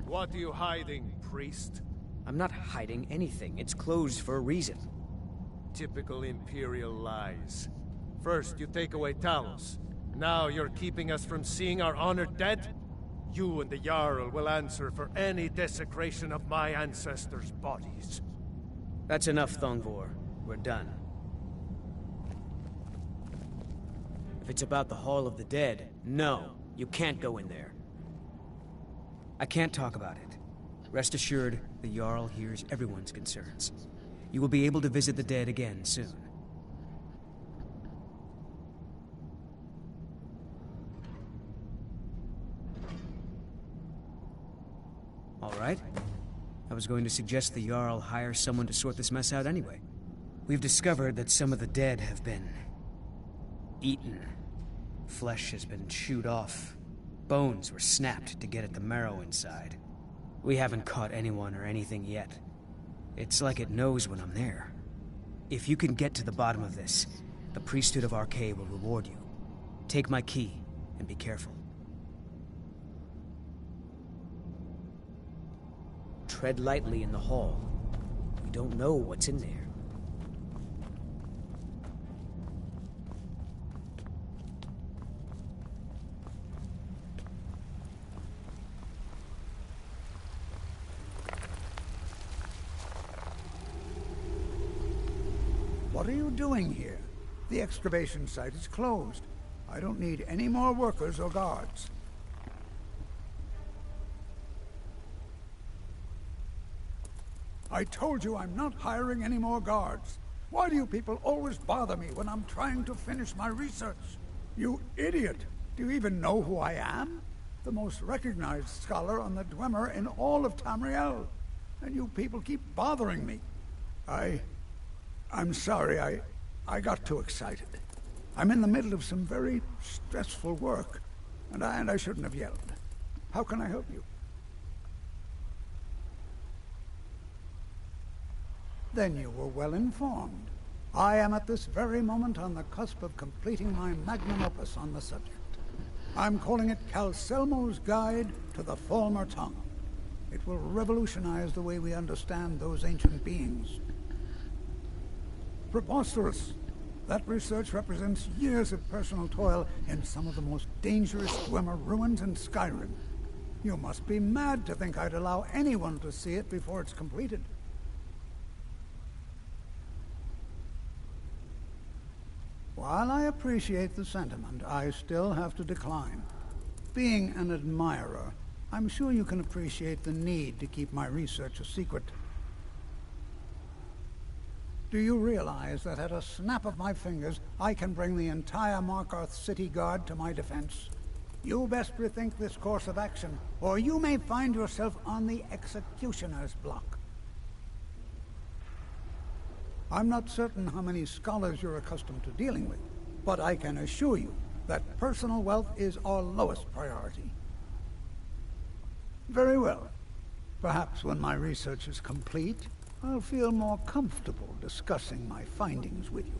What are you hiding, priest? I'm not hiding anything. It's closed for a reason. Typical Imperial lies. First, you take away Talos. Now you're keeping us from seeing our honored dead? You and the Jarl will answer for any desecration of my ancestors' bodies. That's enough, Thongvor. We're done. If it's about the Hall of the Dead, no, you can't go in there. I can't talk about it. Rest assured, the Jarl hears everyone's concerns. You will be able to visit the dead again soon. All right. I was going to suggest the Jarl hire someone to sort this mess out anyway. We've discovered that some of the dead have been eaten. Flesh has been chewed off. Bones were snapped to get at the marrow inside. We haven't caught anyone or anything yet. It's like it knows when I'm there. If you can get to the bottom of this, the priesthood of Arcade will reward you. Take my key, and be careful. Tread lightly in the hall. We don't know what's in there. What are you doing here? The excavation site is closed. I don't need any more workers or guards. I told you I'm not hiring any more guards. Why do you people always bother me when I'm trying to finish my research? You idiot! Do you even know who I am? The most recognized scholar on the Dwemer in all of Tamriel. And you people keep bothering me. I'm sorry, I got too excited. I'm in the middle of some very stressful work, and I shouldn't have yelled. How can I help you? Then you were well informed. I am at this very moment on the cusp of completing my magnum opus on the subject. I'm calling it Calcelmo's Guide to the Falmer Tongue. It will revolutionize the way we understand those ancient beings. Preposterous! That research represents years of personal toil in some of the most dangerous Dwemer ruins in Skyrim. You must be mad to think I'd allow anyone to see it before it's completed. While I appreciate the sentiment, I still have to decline. Being an admirer, I'm sure you can appreciate the need to keep my research a secret. Do you realize that at a snap of my fingers, I can bring the entire Markarth City Guard to my defense? You best rethink this course of action, or you may find yourself on the executioner's block. I'm not certain how many scholars you're accustomed to dealing with, but I can assure you that personal wealth is our lowest priority. Very well. Perhaps when my research is complete, I'll feel more comfortable discussing my findings with you.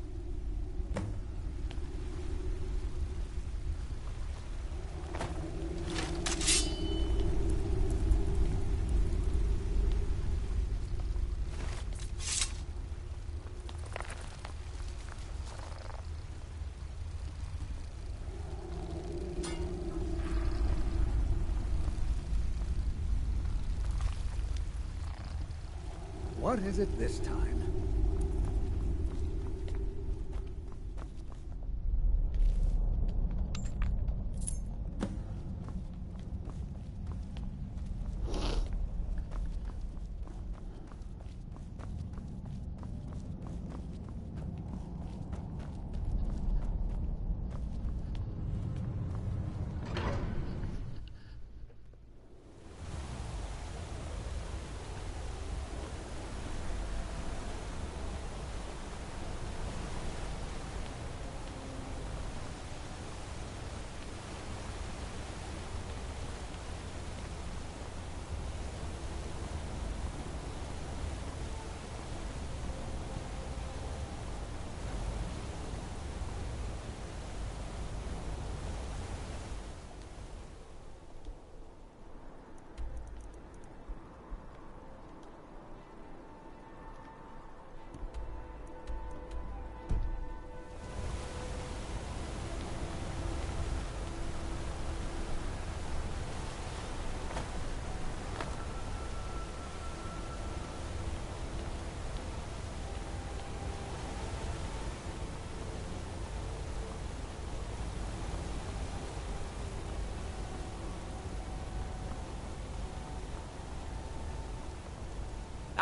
What is it this time?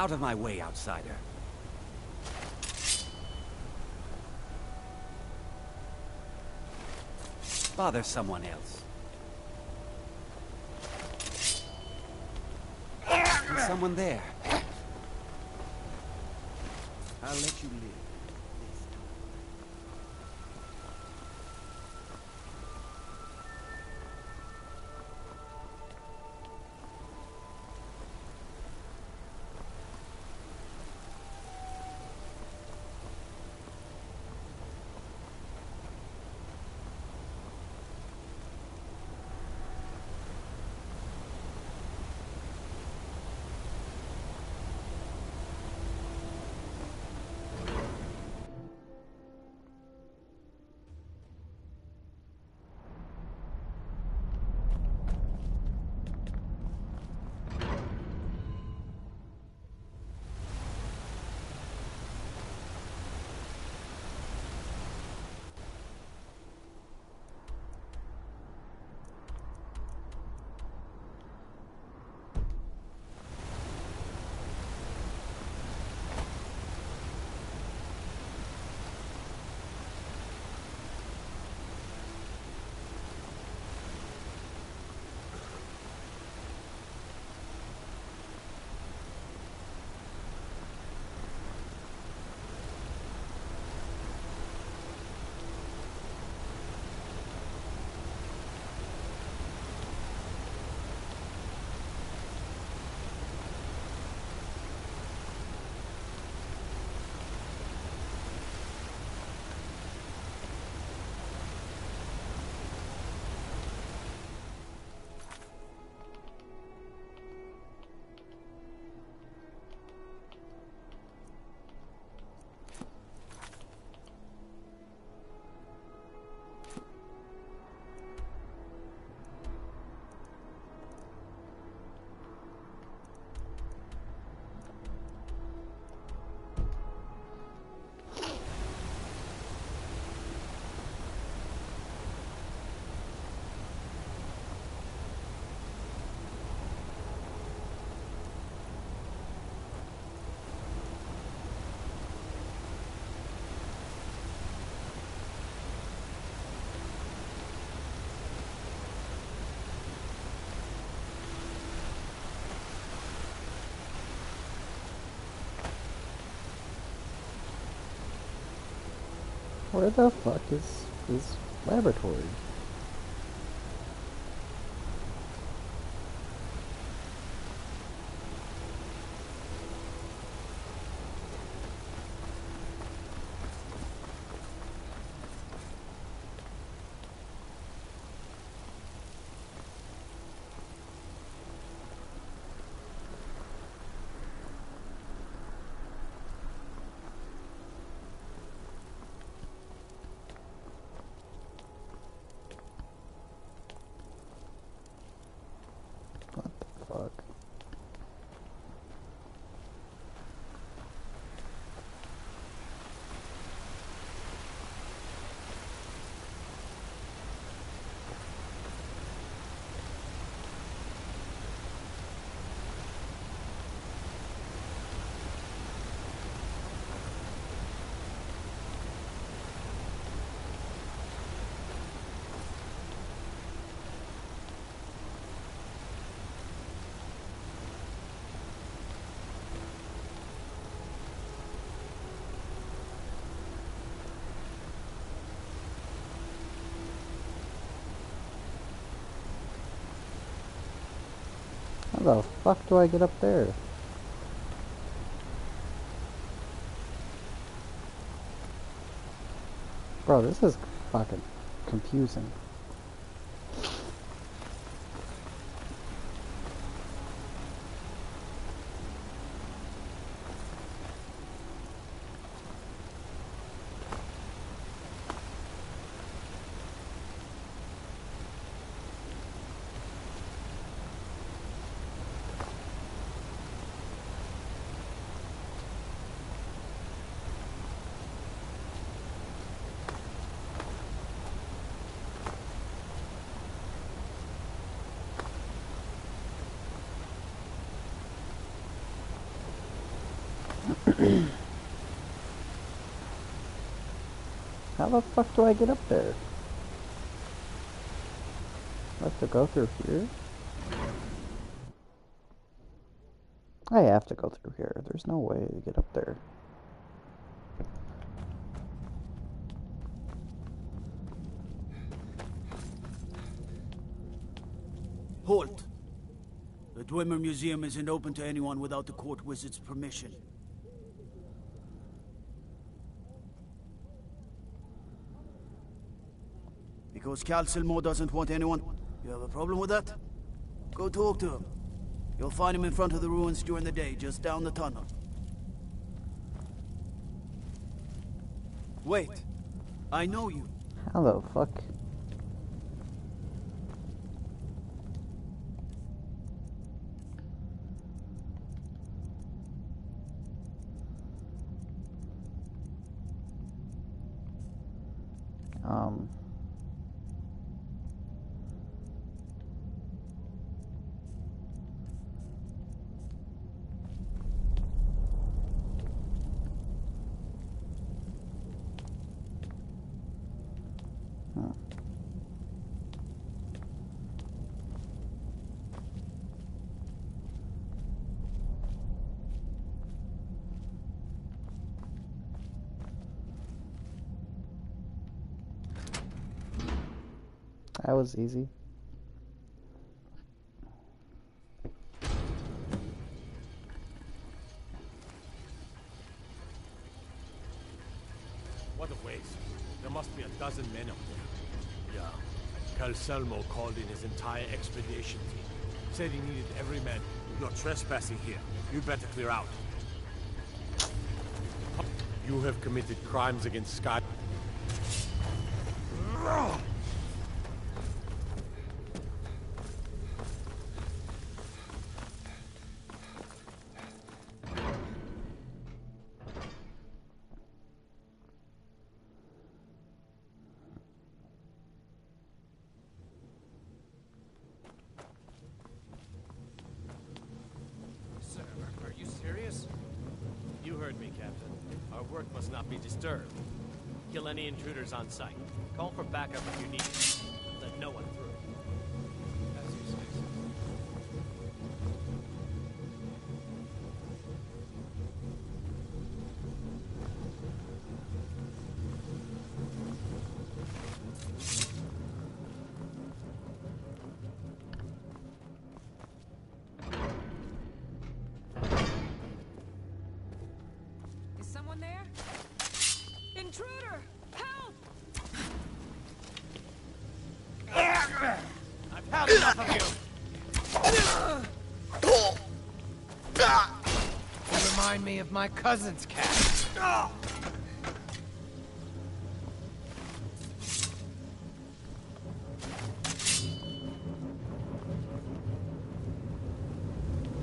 Out of my way, outsider. Bother someone else. There's someone there. I'll let you live. Where the fuck is his laboratory? Fuck. How the fuck do I get up there? Bro, this is fucking confusing. How the fuck do I get up there? I have to go through here? I have to go through here. There's no way to get up there. Halt! The Dwemer Museum isn't open to anyone without the court wizard's permission. Because Cal Silmore doesn't want anyone... You have a problem with that? Go talk to him. You'll find him in front of the ruins during the day, just down the tunnel. Wait. I know you. How the fuck? That was easy. What a waste. There must be a dozen men up there. Yeah. Calselmo called in his entire expedition team. Said he needed every man. You're trespassing here. You'd better clear out. You have committed crimes against Skyrim. Are you serious? You heard me, Captain. Our work must not be disturbed. Kill any intruders on sight. Call for backup if you need it. Let no one through. As you say, sir. Is someone there? Intruder! Help! I've had enough of you! You remind me of my cousin's cat.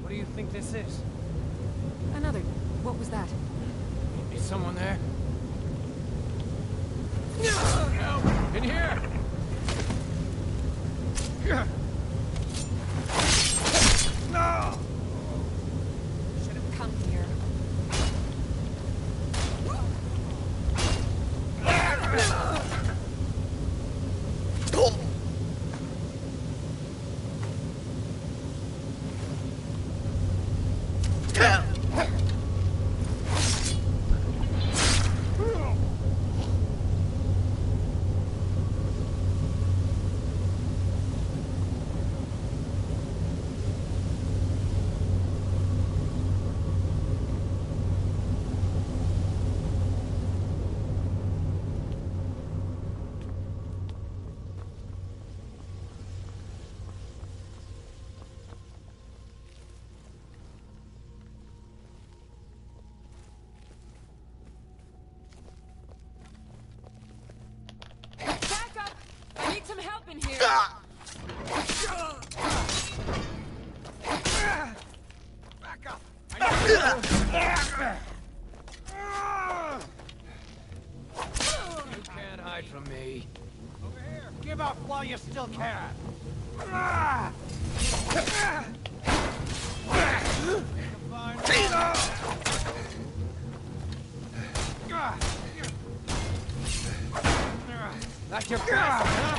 What do you think this is? Another. What was that? Is someone there? No! In here! No! Should have come here. Back up! I need some help in here. Back up! You can't hide from me. Over here! Give up while you still can! That's your best, huh?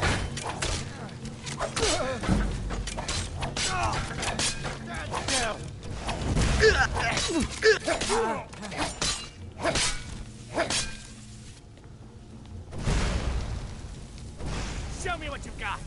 Show me what you've got.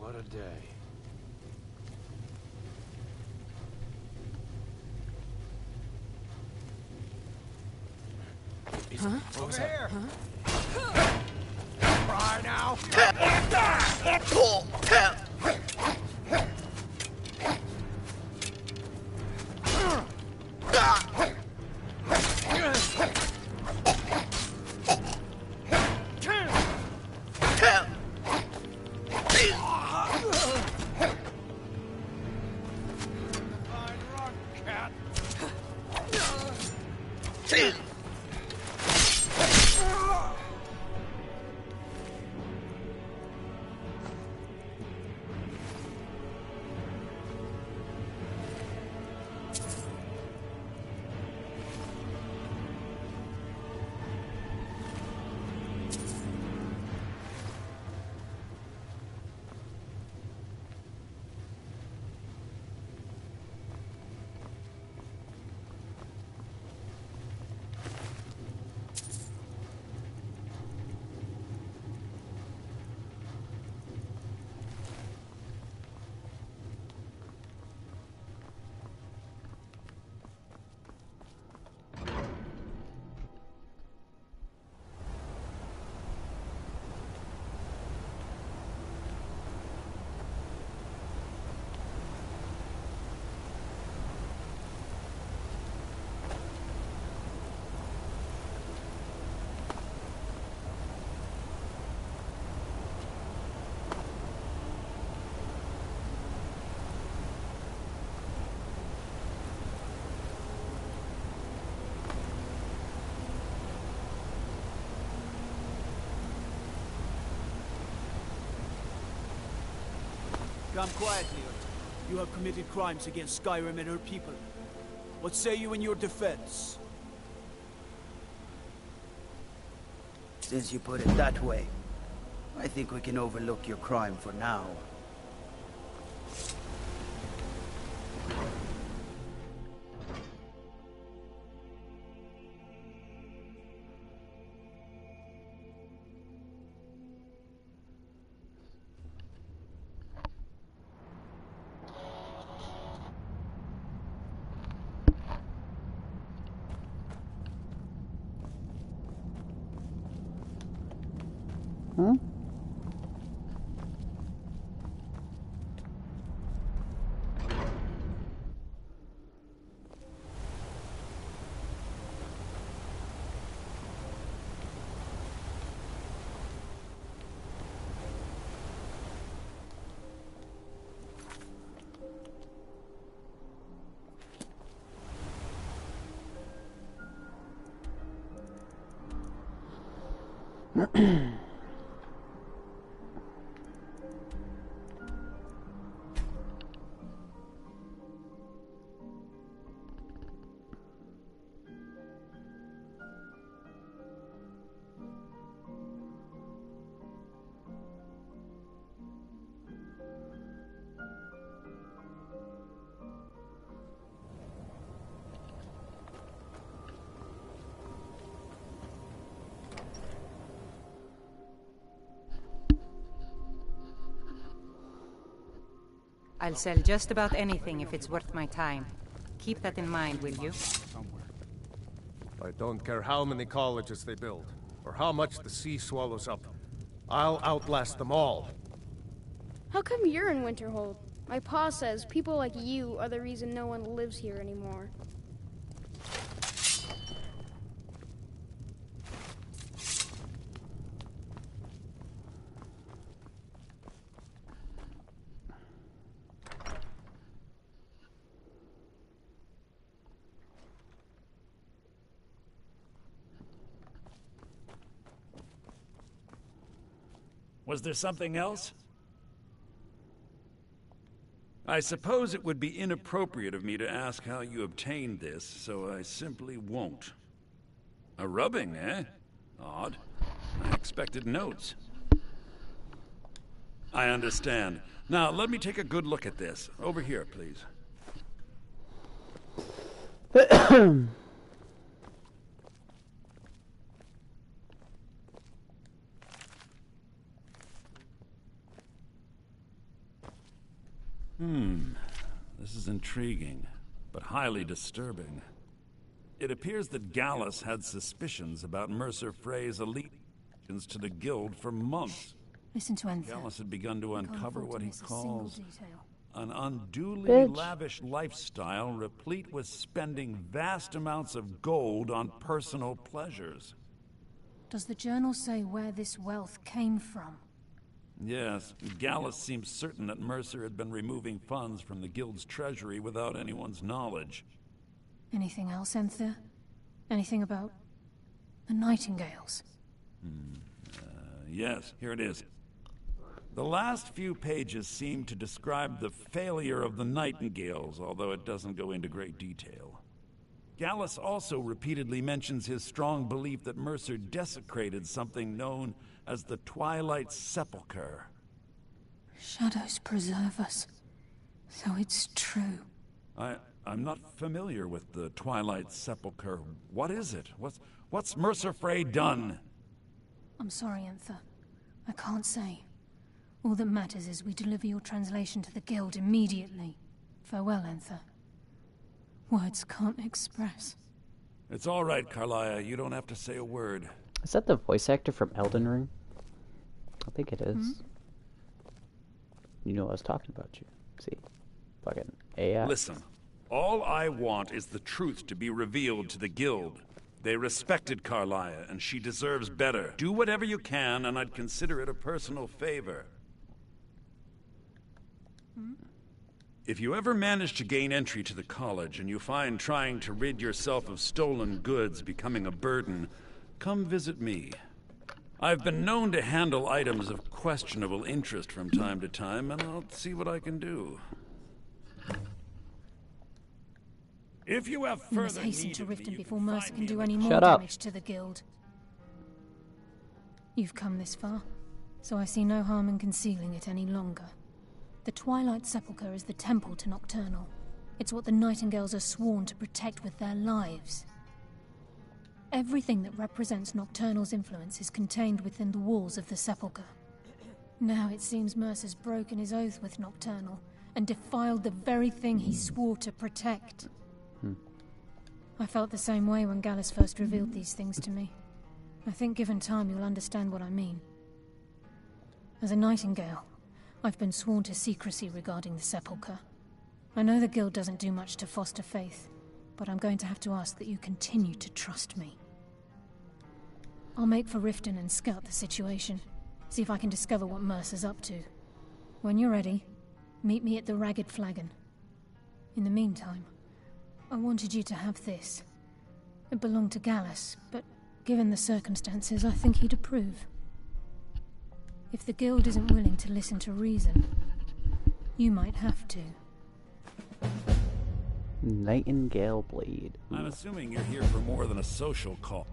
What a day. Huh? Over here. Huh? Cry now. Come quietly, Ut. You have committed crimes against Skyrim and her people. What say you in your defense? Since you put it that way, I think we can overlook your crime for now. I'll sell just about anything if it's worth my time. Keep that in mind, will you? I don't care how many colleges they build, or how much the sea swallows up. I'll outlast them all. How come you're in Winterhold? My pa says people like you are the reason no one lives here anymore. Was there something else? I suppose it would be inappropriate of me to ask how you obtained this, so I simply won't. A rubbing, eh? Odd. I expected notes. I understand. Now, let me take a good look at this. Over here, please. This is intriguing, but highly disturbing. It appears that Gallus had suspicions about Mercer Frey's allegiance to the Guild for months. Listen to Anther. Gallus had begun to uncover what he calls an unduly lavish lifestyle replete with spending vast amounts of gold on personal pleasures. Does the journal say where this wealth came from? Yes, Gallus seems certain that Mercer had been removing funds from the Guild's treasury without anyone's knowledge. Anything else, Anther? Anything about the Nightingales? Yes, here it is. The last few pages seem to describe the failure of the Nightingales, although it doesn't go into great detail. Gallus also repeatedly mentions his strong belief that Mercer desecrated something known as the Twilight Sepulchre. Shadows preserve us. So it's true. I'm not familiar with the Twilight Sepulchre. What is it? What's Mercer Frey done? I'm sorry, Anther. I can't say. All that matters is we deliver your translation to the Guild immediately. Farewell, Anther. Words can't express. It's all right, Carlia. You don't have to say a word. Is that the voice actor from Elden Ring? I think it is. You know I was talking about you. See? Fucking AI. Listen, all I want is the truth to be revealed to the Guild. They respected Carlia, and she deserves better. Do whatever you can, and I'd consider it a personal favor. If you ever manage to gain entry to the college, and you find trying to rid yourself of stolen goods becoming a burden, come visit me. I've been known to handle items of questionable interest from time to time, and I'll see what I can do. If you have We must further hasten need to of me, Riften you before can Mercer find can me do in any the- more Shut up. damage to the Guild. You've come this far, so I see no harm in concealing it any longer. The Twilight Sepulchre is the temple to Nocturnal. It's what the Nightingales are sworn to protect with their lives. Everything that represents Nocturnal's influence is contained within the walls of the Sepulchre. Now it seems Mercer's broken his oath with Nocturnal and defiled the very thing he swore to protect. I felt the same way when Gallus first revealed these things to me. I think given time you'll understand what I mean. As a Nightingale, I've been sworn to secrecy regarding the Sepulchre. I know the Guild doesn't do much to foster faith, but I'm going to have to ask that you continue to trust me. I'll make for Riften and scout the situation, see if I can discover what Mercer's up to. When you're ready, meet me at the Ragged Flagon. In the meantime, I wanted you to have this. It belonged to Gallus, but Given the circumstances, I think he'd approve. If the guild isn't willing to listen to reason, you might have to. Nightingale Blade. I'm assuming you're here for more than a social call.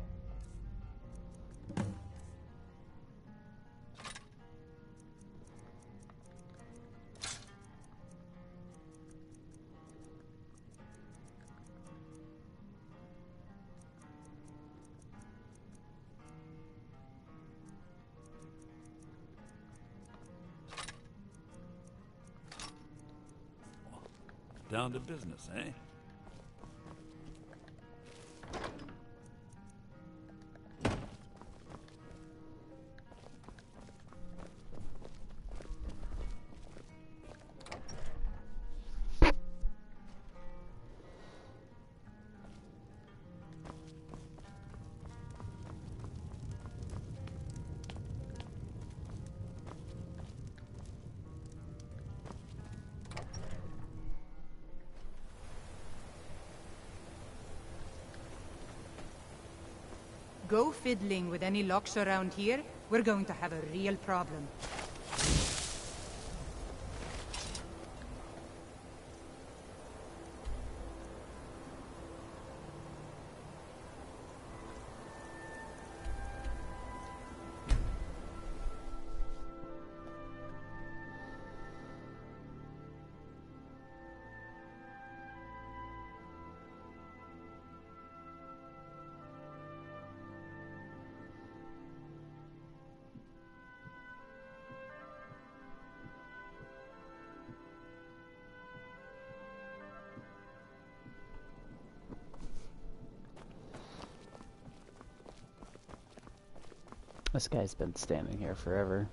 Down to business, eh? Go fiddling with any locks around here, we're going to have a real problem. This guy's been standing here forever.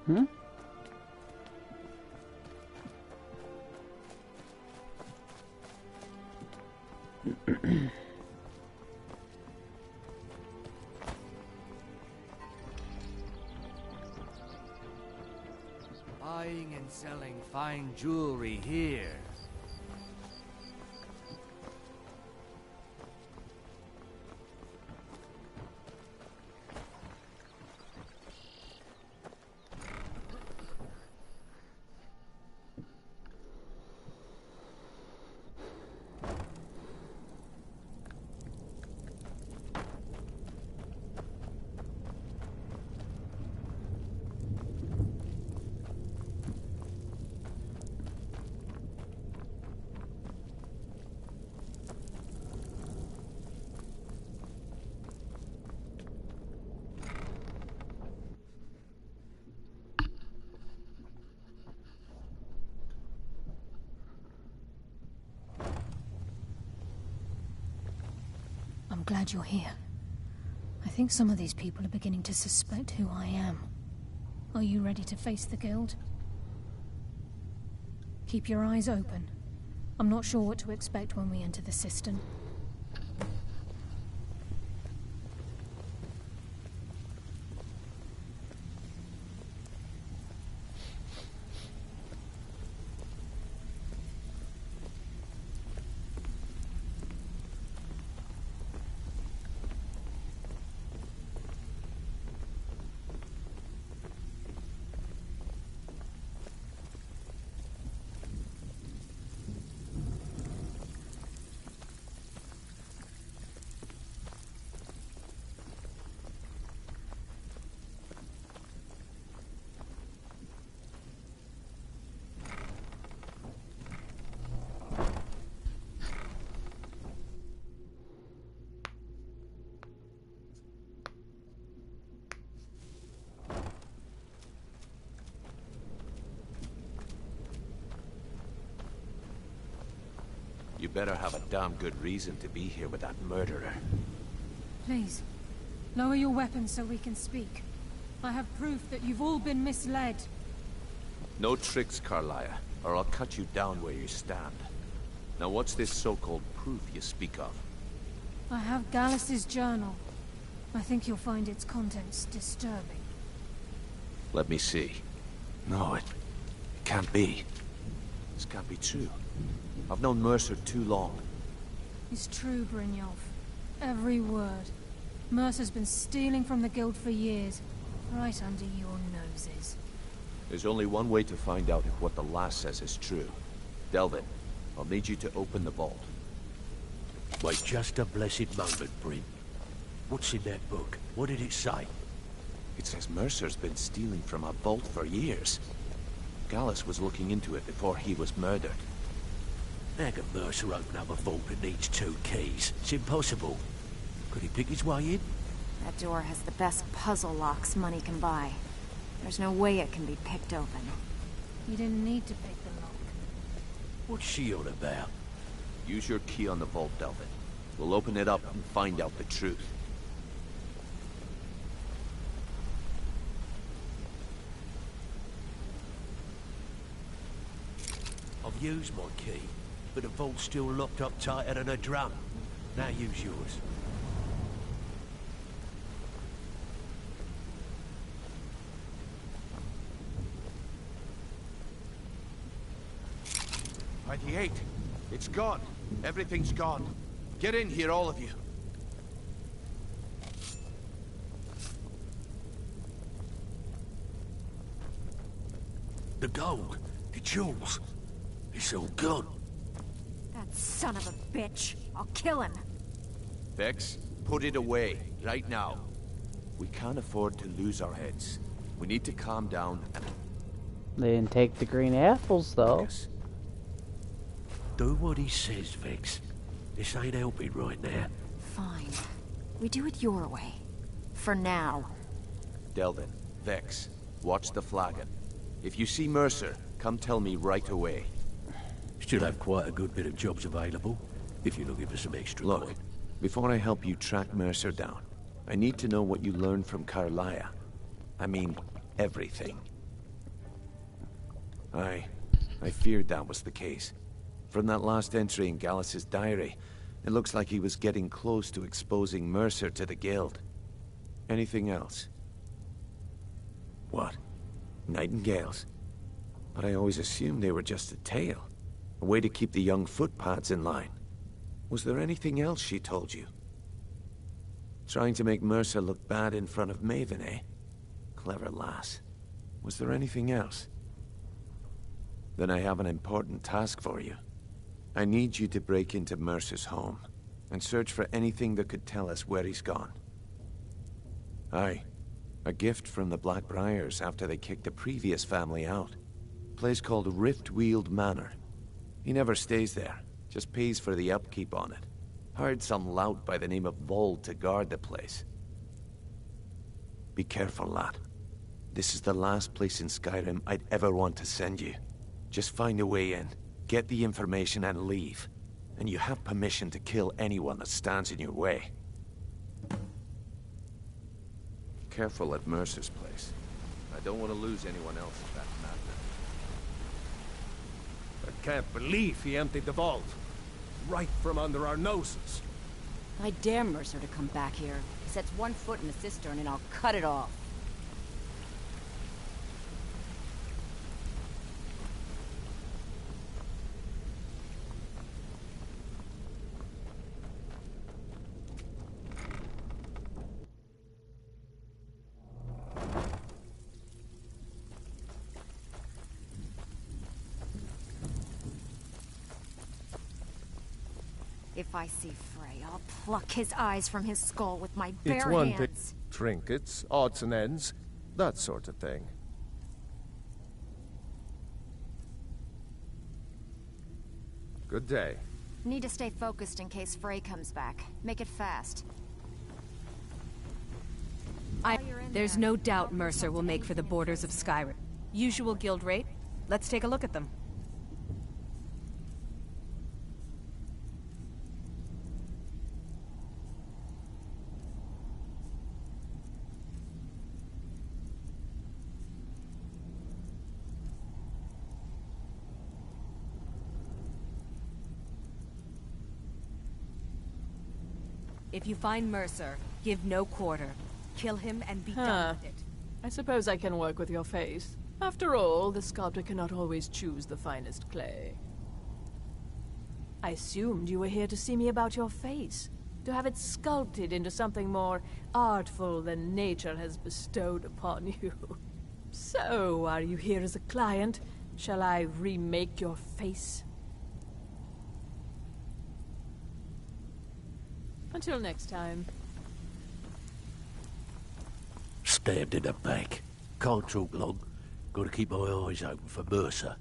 Hmm? Buying and selling fine jewelry here. I'm glad you're here. I think some of these people are beginning to suspect who I am. Are you ready to face the guild? Keep your eyes open. I'm not sure what to expect when we enter the cistern. You better have a damn good reason to be here with that murderer. Please, lower your weapons so we can speak. I have proof that you've all been misled. No tricks, Carlia, or I'll cut you down where you stand. Now what's this so-called proof you speak of? I have Gallus's journal. I think you'll find its contents disturbing. Let me see. No, it can't be. This can't be true. I've known Mercer too long. It's true, Brynjolf. Every word. Mercer's been stealing from the Guild for years, right under your noses. There's only one way to find out if what the lass says is true. Delvin, I'll need you to open the vault. Wait just a blessed moment, Bryn. What's in that book? What did it say? It says Mercer's been stealing from a vault for years. Gallus was looking into it before he was murdered. How can Mercer open up a vault that needs 2 keys? It's impossible. Could he pick his way in? That door has the best puzzle locks money can buy. There's no way it can be picked open. You didn't need to pick the lock. What's she on about? Use your key on the vault, Delvin. We'll open it up and find out the truth. I've used my key, but the vault's still locked up tighter than a drum. Now use yours. '98. It's gone. Everything's gone. Get in here, all of you. The gold, the jewels, it's all gone. That son of a bitch. I'll kill him. Vex, put it away, right now. We can't afford to lose our heads. We need to calm down and... They didn't take the green apples, though. Yes. Do what he says, Vex. This ain't helping right now. Fine. We do it your way. For now. Delvin, Vex, watch the flagon. If you see Mercer, come tell me right away. Still have quite a good bit of jobs available, if you're looking for some extra Look, coin. before I help you track Mercer down, I need to know what you learned from Carlia. I mean, everything. I feared that was the case. From that last entry in Gallus's diary, it looks like he was getting close to exposing Mercer to the Guild. Anything else? What? Nightingales? But I always assumed they were just a tale. A way to keep the young footpads in line. Was there anything else she told you? Trying to make Mercer look bad in front of Maven, eh? Clever lass. Was there anything else? Then I have an important task for you. I need you to break into Mercer's home and search for anything that could tell us where he's gone. Aye. A gift from the Blackbriars after they kicked the previous family out. Place called Riftweald Manor. He never stays there, just pays for the upkeep on it. Hired some lout by the name of Vold to guard the place. Be careful, lad. This is the last place in Skyrim I'd ever want to send you. Just find a way in, get the information and leave. And you have permission to kill anyone that stands in your way. Careful at Mercer's place. I don't want to lose anyone else at that matter. I can't believe he emptied the vault. Right from under our noses. I dare Mercer to come back here. He sets one foot in the cistern and I'll cut it off. If I see Frey, I'll pluck his eyes from his skull with my bare It's one hands. thing. Trinkets, odds and ends, that sort of thing. Good day. Need to stay focused in case Frey comes back. Make it fast. There's no doubt Mercer will make for the borders of Skyrim. Usual guild rate. Let's take a look at them. If you find Mercer, give no quarter. Kill him and be done with it. I suppose I can work with your face. After all, the sculptor cannot always choose the finest clay. I assumed you were here to see me about your face, to have it sculpted into something more artful than nature has bestowed upon you. So, are you here as a client? Shall I remake your face? Until next time. Stabbed in the back. Can't talk long. Gotta keep my eyes open for Mercer.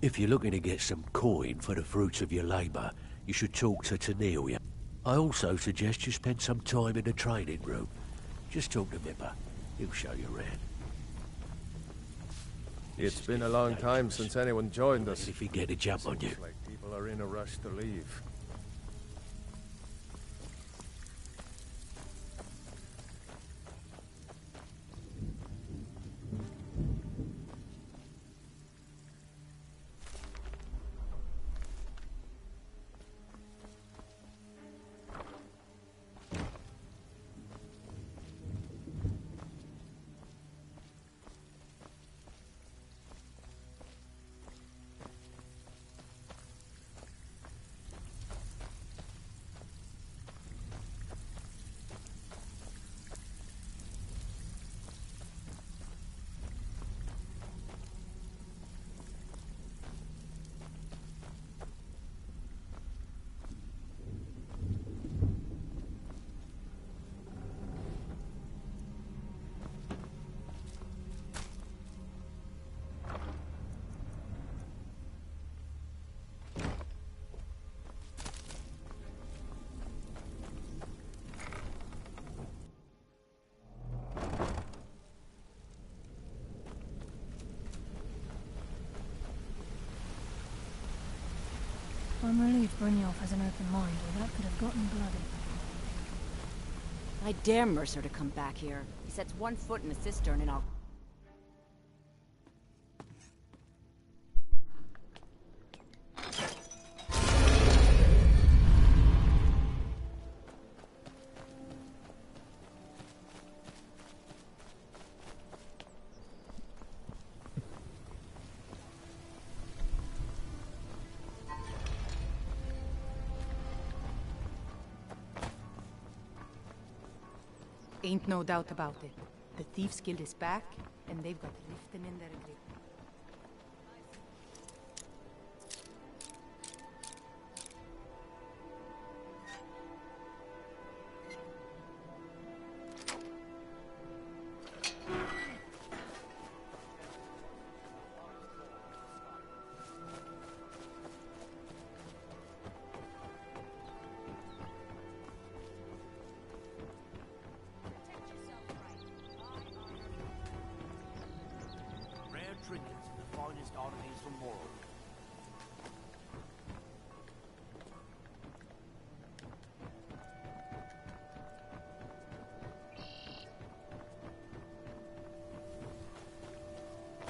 If you're looking to get some coin for the fruits of your labor, you should talk to Tanelia. I also suggest you spend some time in the training room. Just talk to Mipper. He'll show you around. It's been a long time since anyone joined us. If he get a jump on you. Seems like people are in a rush to leave. I'm relieved Brynjolf has an open mind, or that could have gotten bloody. I dare Mercer to come back here. He sets one foot in the cistern and I'll... Ain't no doubt about it. The Thieves Guild is back, and they've got Lifton in their grip. Trinkets and the finest oddities from Morrow.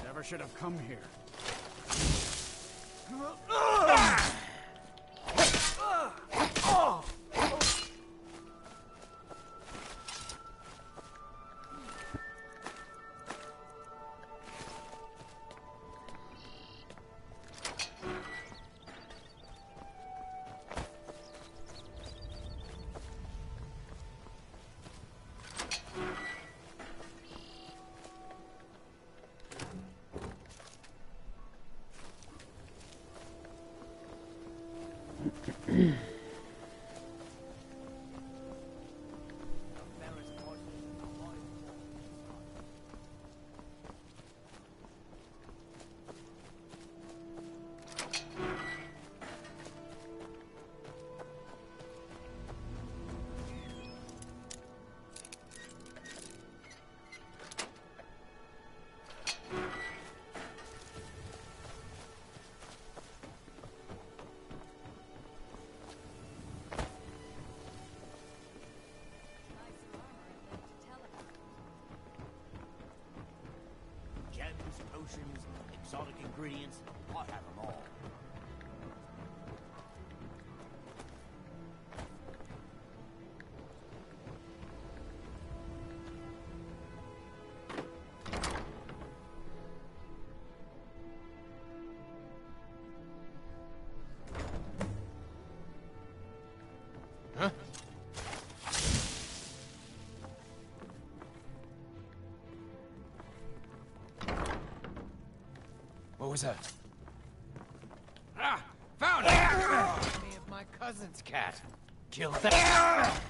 Never should have come here. Potions, exotic ingredients, I have them all. was a... Ah! Found it! Me of my cousin's cat. Kill that.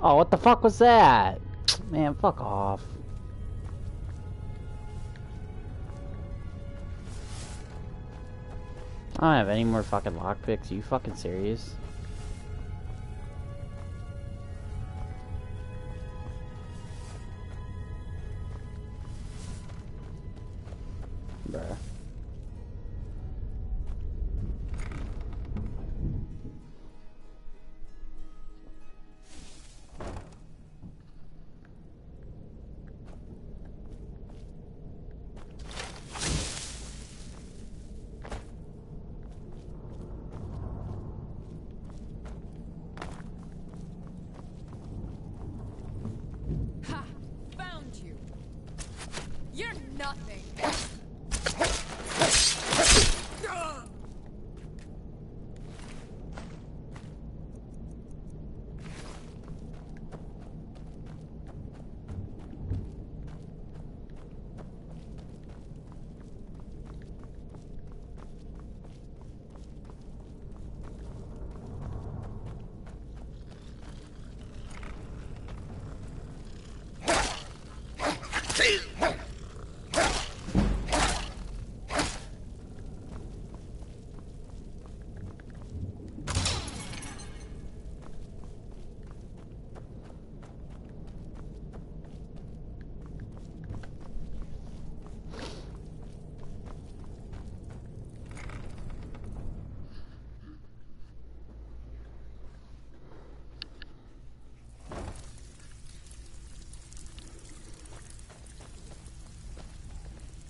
Oh, what the fuck was that? Man, fuck off. I don't have any more fucking lockpicks. Are you fucking serious? Bruh. Ha! Found you. You're nothing.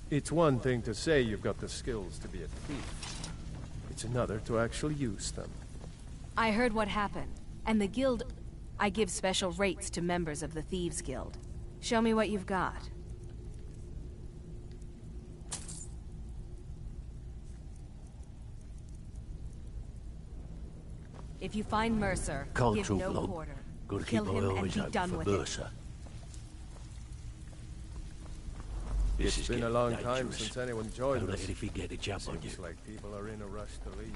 It's one thing to say you've got the skills to be a thief. It's another to actually use them. I heard what happened, and the guild... I give special rates to members of the Thieves Guild. Show me what you've got. If you find Mercer, Can't give talk no long. quarter. Gotta Kill keep my him and eyes be open done for with Mercer. This It's is been a getting long time dangerous. since anyone joined Don't us. let anything get a jump on you. Seems like people are in a rush to leave.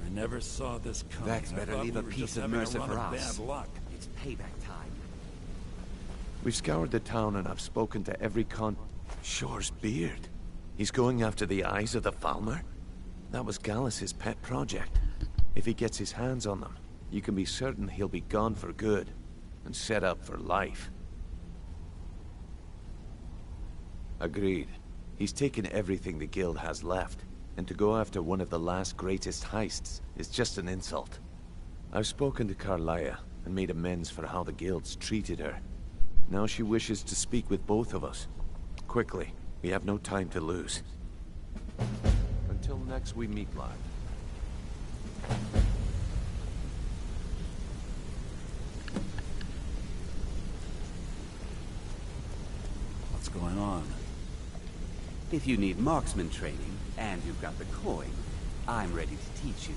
I never saw this coming. Vex better I thought leave we a were piece just of having a Mercer run for of us. bad luck. It's payback time. We've scoured the town and I've spoken to every Shore's beard. He's going after the eyes of the Falmer? That was Gallus's pet project. If he gets his hands on them, you can be certain he'll be gone for good and set up for life. Agreed. He's taken everything the guild has left, and to go after one of the last greatest heists is just an insult. I've spoken to Carlia and made amends for how the guild's treated her. Now she wishes to speak with both of us. Quickly, we have no time to lose. Until next we meet, lad. What's going on? If you need marksman training, and you've got the coin, I'm ready to teach you.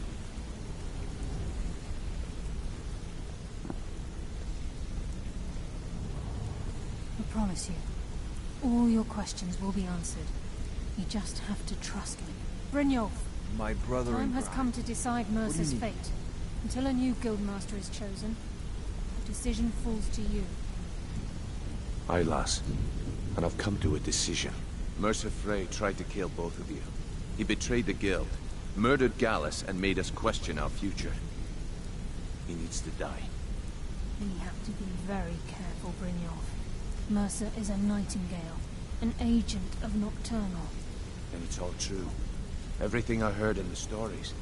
I promise you, all your questions will be answered. You just have to trust me. Brynjolf, My brother time in has crime. come to decide Mercer's mean? fate. Until a new guildmaster is chosen, the decision falls to you. Aye, lass. And I've come to a decision. Mercer Frey tried to kill both of you. He betrayed the guild, murdered Gallus, and made us question our future. He needs to die. We have to be very careful, Brynjolf. Mercer is a Nightingale, an agent of Nocturnal. And it's all true. Everything I heard in the stories.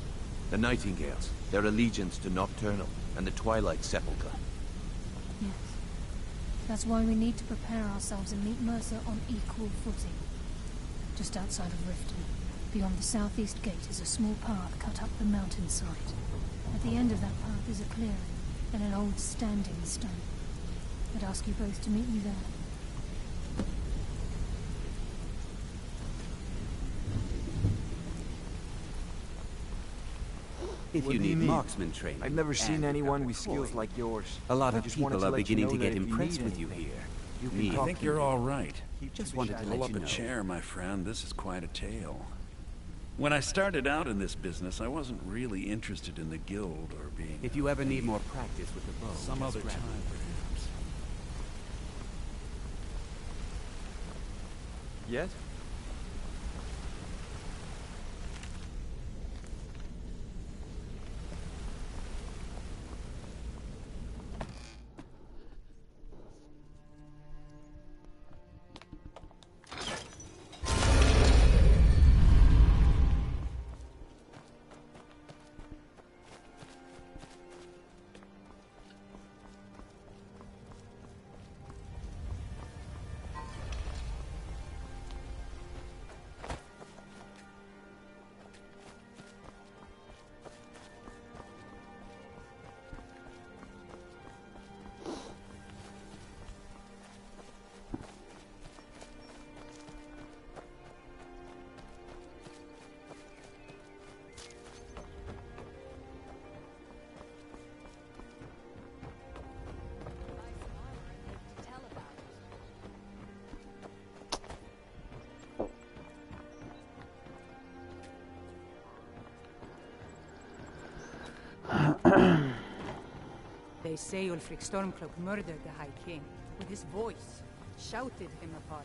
The Nightingales, their allegiance to Nocturnal, and the Twilight Sepulchre. Yes. That's why we need to prepare ourselves and meet Mercer on equal footing. Just outside of Riften, beyond the southeast gate, is a small path cut up the mountainside. At the end of that path is a clearing, and an old standing stone. I'd ask you both to meet me there. If What you do you need need? marksman training. I've never seen and you've anyone got the with skills coin. like yours. A lot I of just wanted people to are let you beginning know to that get if you impressed need with you anything, here. you can Me talk I think to you're me. all right. Just wanted to Pull let up you a know. chair, my friend. This is quite a tale. When I started out in this business, I wasn't really interested in the guild or being... If you ever need more practice with the bow, Some just other grab time, me. perhaps. Yes? They say Ulfric Stormcloak murdered the High King with his voice, shouted him apart.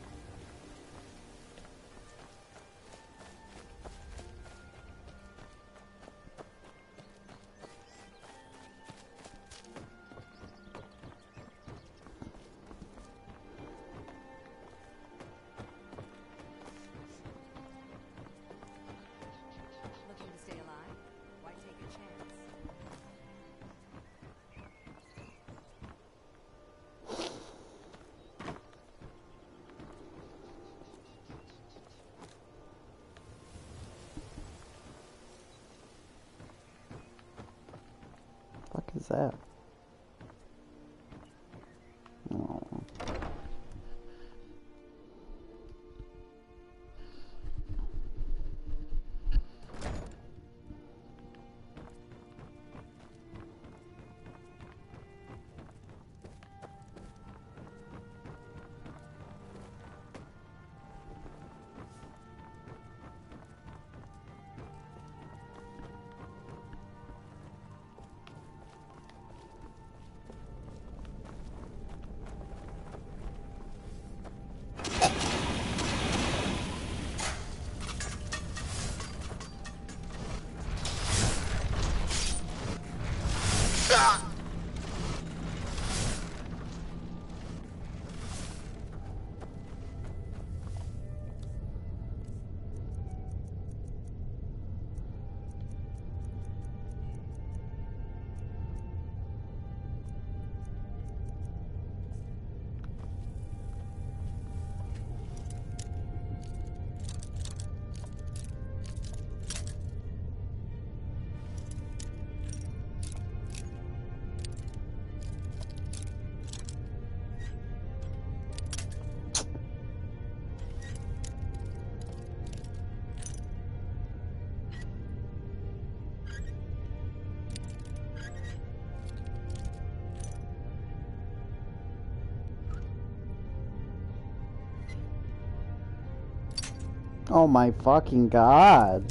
Looking to stay alive? Why take a chance? Fuck is that? Oh. Oh my fucking god.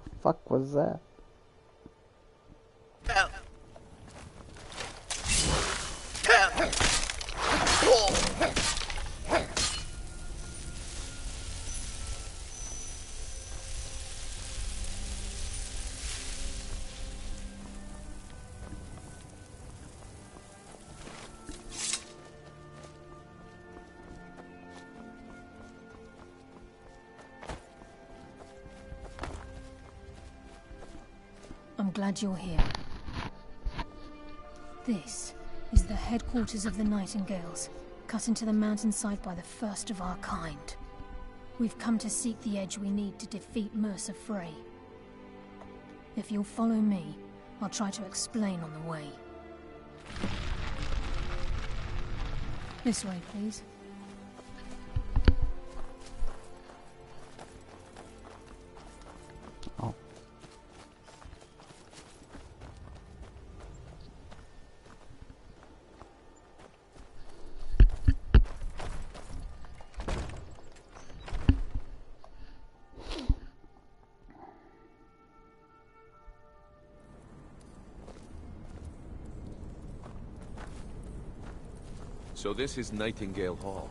The fuck was that? I'm glad you're here. This is the headquarters of the Nightingales, cut into the mountainside by the first of our kind. We've come to seek the edge we need to defeat Mercer Frey. If you'll follow me, I'll try to explain on the way. This way, please. Oh. So this is Nightingale Hall.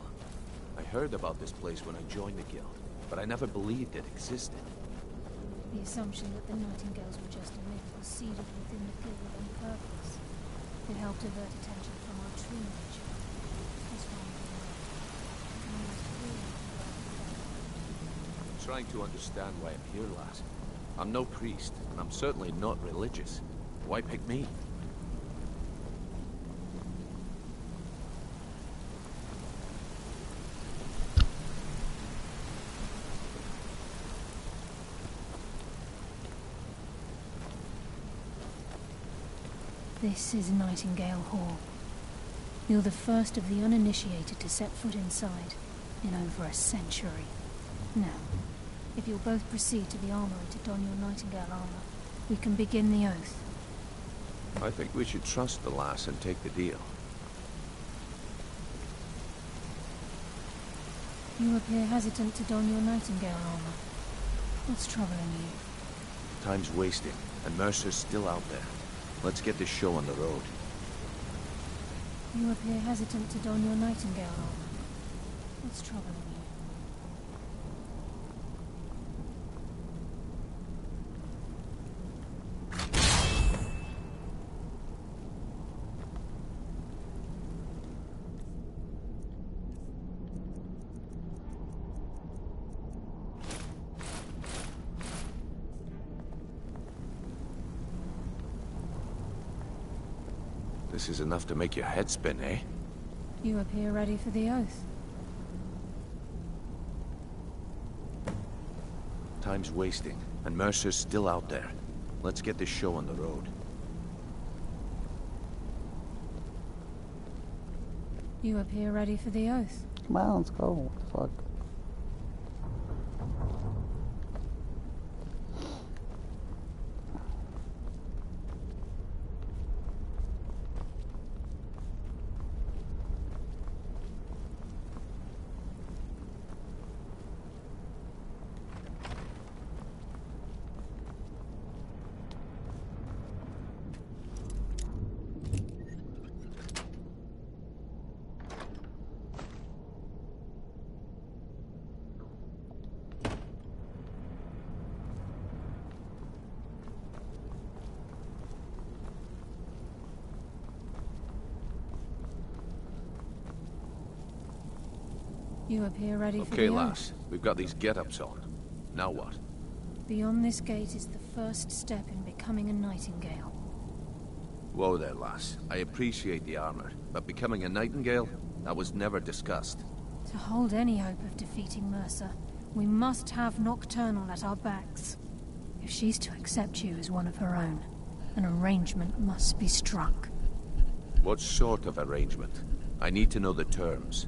I heard about this place when I joined the guild, but I never believed it existed. The assumption that the Nightingales were just a myth was seeded within the guild on purpose. It helped divert attention from our true nature. That's why I'm trying to understand why I'm here, lass. I'm no priest, and I'm certainly not religious. Why pick me? This is Nightingale Hall. You're the first of the uninitiated to set foot inside in over a century. Now, if you'll both proceed to the armory to don your Nightingale armor, we can begin the oath. I think we should trust the lass and take the deal. You appear hesitant to don your Nightingale armor. What's troubling you? Time's wasting, and Mercer's still out there. Let's get this show on the road. You appear hesitant to don your Nightingale armor. What's troubling you? This is enough to make your head spin, eh? You appear ready for the oath. Time's wasting, and Mercer's still out there. Let's get this show on the road. You appear ready for the oath. Come on, let's go. What the fuck? You appear ready for the Okay, oath. lass. We've got these get-ups on. Now what? Beyond this gate is the first step in becoming a Nightingale. Whoa there, lass. I appreciate the armor, but becoming a Nightingale? That was never discussed. To hold any hope of defeating Mercer, we must have Nocturnal at our backs. If she's to accept you as one of her own, an arrangement must be struck. What sort of arrangement? I need to know the terms.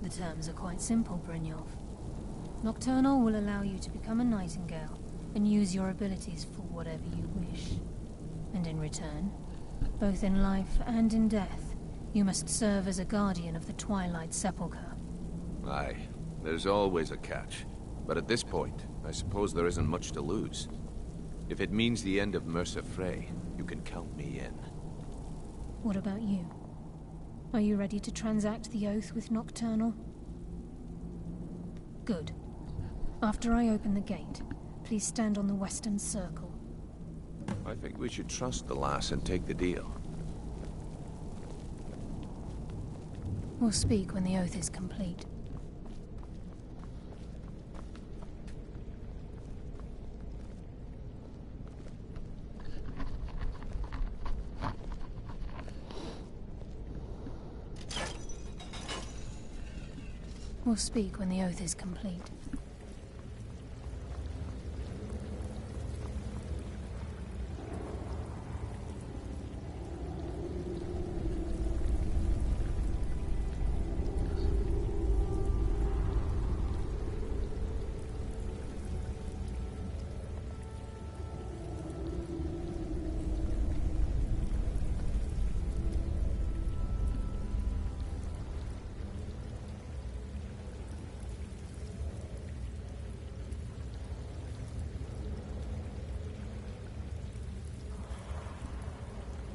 The terms are quite simple, Brynjolf. Nocturnal will allow you to become a Nightingale and use your abilities for whatever you wish. And in return, both in life and in death, you must serve as a guardian of the Twilight Sepulchre. Aye, there's always a catch. But at this point, I suppose there isn't much to lose. If it means the end of Mercer Frey, you can count me in. What about you? Are you ready to transact the oath with Nocturnal? Good. After I open the gate, please stand on the western circle. I think we should trust the lass and take the deal. We'll speak when the oath is complete. We'll speak when the oath is complete.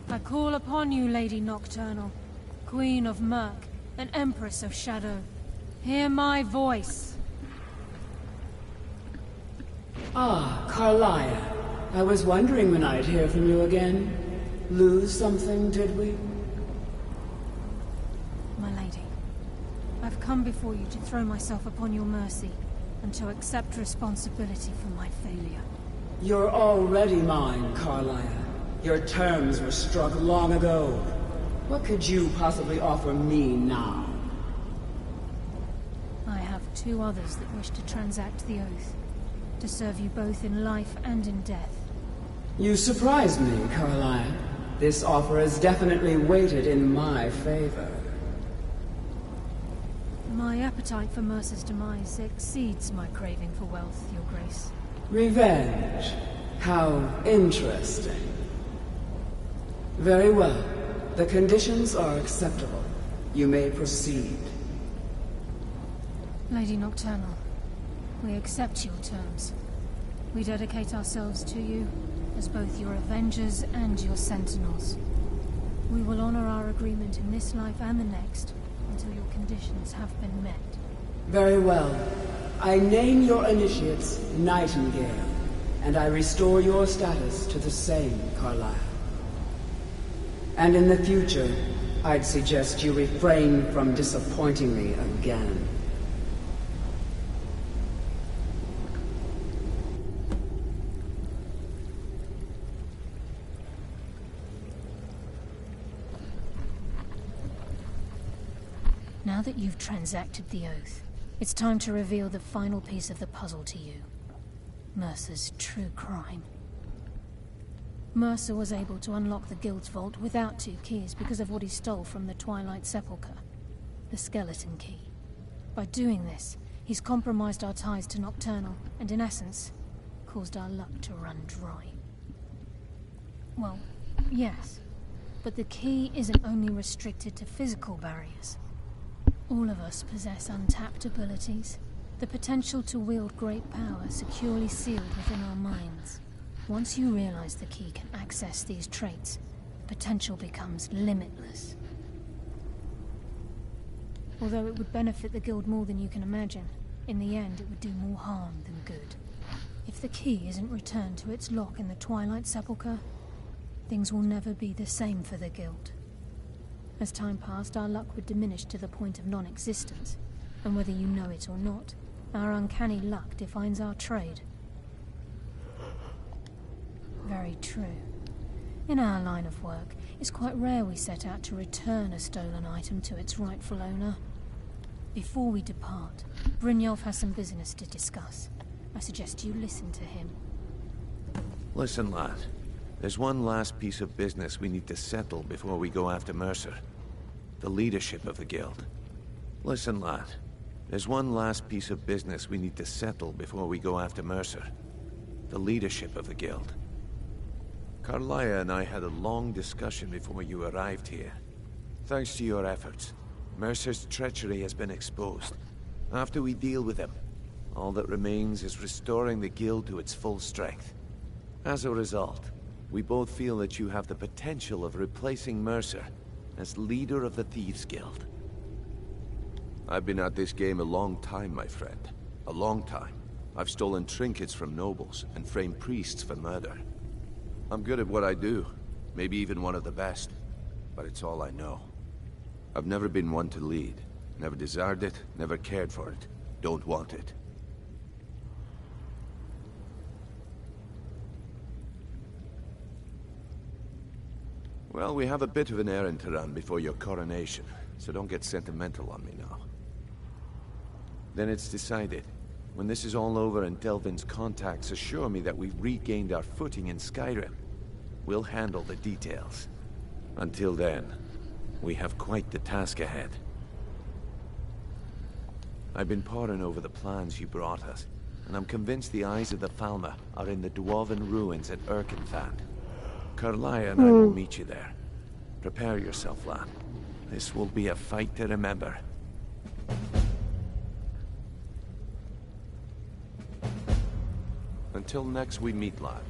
I call upon you, Lady Nocturnal, Queen of Murk, and Empress of Shadow. Hear my voice. Ah, Carlia. I was wondering when I'd hear from you again. Lose something, did we? My lady, I've come before you to throw myself upon your mercy, and to accept responsibility for my failure. You're already mine, Carlia. Your terms were struck long ago. What could you possibly offer me now? I have two others that wish to transact the oath, to serve you both in life and in death. You surprised me, Carlia. This offer is definitely weighted in my favor. My appetite for Mercer's demise exceeds my craving for wealth, Your Grace. Revenge. How interesting. Very well. The conditions are acceptable. You may proceed. Lady Nocturnal, we accept your terms. We dedicate ourselves to you as both your avengers and your sentinels. We will honor our agreement in this life and the next until your conditions have been met. Very well. I name your initiates Nightingale, and I restore your status to the same, Carlisle. And in the future, I'd suggest you refrain from disappointing me again. Now that you've transacted the oath, it's time to reveal the final piece of the puzzle to you. Mercer's true crime. Mercer was able to unlock the Guild's vault without two keys because of what he stole from the Twilight Sepulchre, the skeleton key. By doing this, he's compromised our ties to Nocturnal, and in essence, caused our luck to run dry. Well, yes, but the key isn't only restricted to physical barriers. All of us possess untapped abilities, the potential to wield great power securely sealed within our minds. Once you realize the key can access these traits, potential becomes limitless. Although it would benefit the Guild more than you can imagine, in the end it would do more harm than good. If the key isn't returned to its lock in the Twilight Sepulchre, things will never be the same for the Guild. As time passed, our luck would diminish to the point of non-existence, and whether you know it or not, our uncanny luck defines our trade. Very true. In our line of work, it's quite rare we set out to return a stolen item to its rightful owner. Before we depart, Brynjolf has some business to discuss. I suggest you listen to him. Listen, lad. There's one last piece of business we need to settle before we go after Mercer. The leadership of the Guild. Listen, lad. There's one last piece of business we need to settle before we go after Mercer. The leadership of the Guild. Carlia and I had a long discussion before you arrived here. Thanks to your efforts, Mercer's treachery has been exposed. After we deal with him, all that remains is restoring the Guild to its full strength. As a result, we both feel that you have the potential of replacing Mercer as leader of the Thieves Guild. I've been at this game a long time, my friend. A long time. I've stolen trinkets from nobles and framed priests for murder. I'm good at what I do, maybe even one of the best, but it's all I know. I've never been one to lead. Never desired it, never cared for it. Don't want it. Well, we have a bit of an errand to run before your coronation, so don't get sentimental on me now. Then it's decided. When this is all over and Delvin's contacts assure me that we've regained our footing in Skyrim, we'll handle the details. Until then, we have quite the task ahead. I've been poring over the plans you brought us, and I'm convinced the eyes of the Falmer are in the Dwarven ruins at Erkenfand. Carlia and I will meet you there. Prepare yourself, lad. This will be a fight to remember. Until next we meet, lad.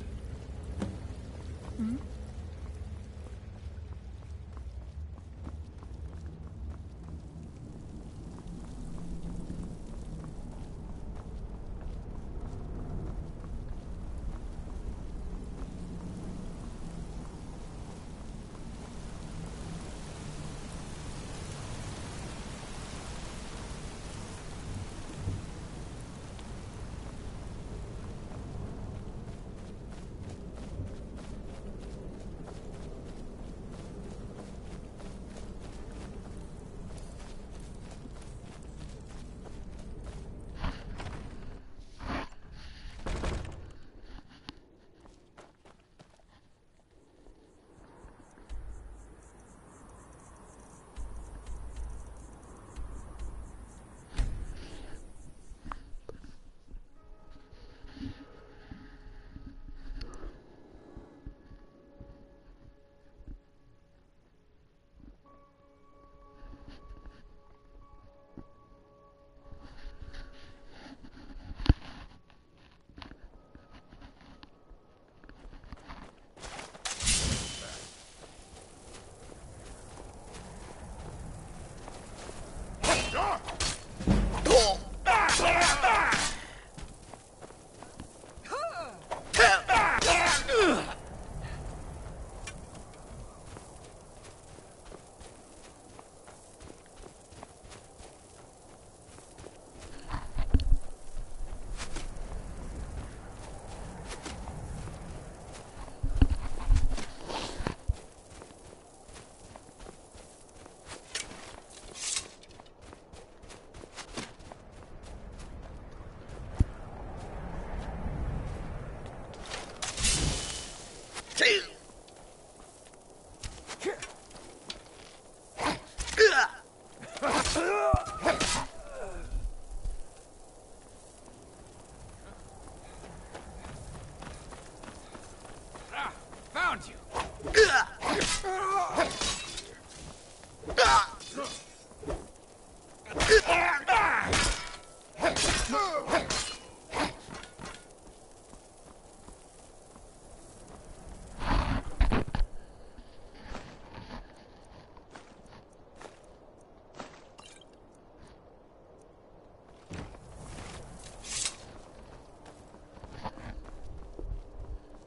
Found you!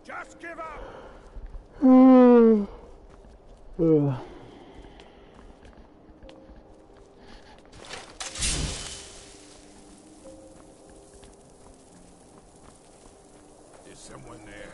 Just give up! Is someone there?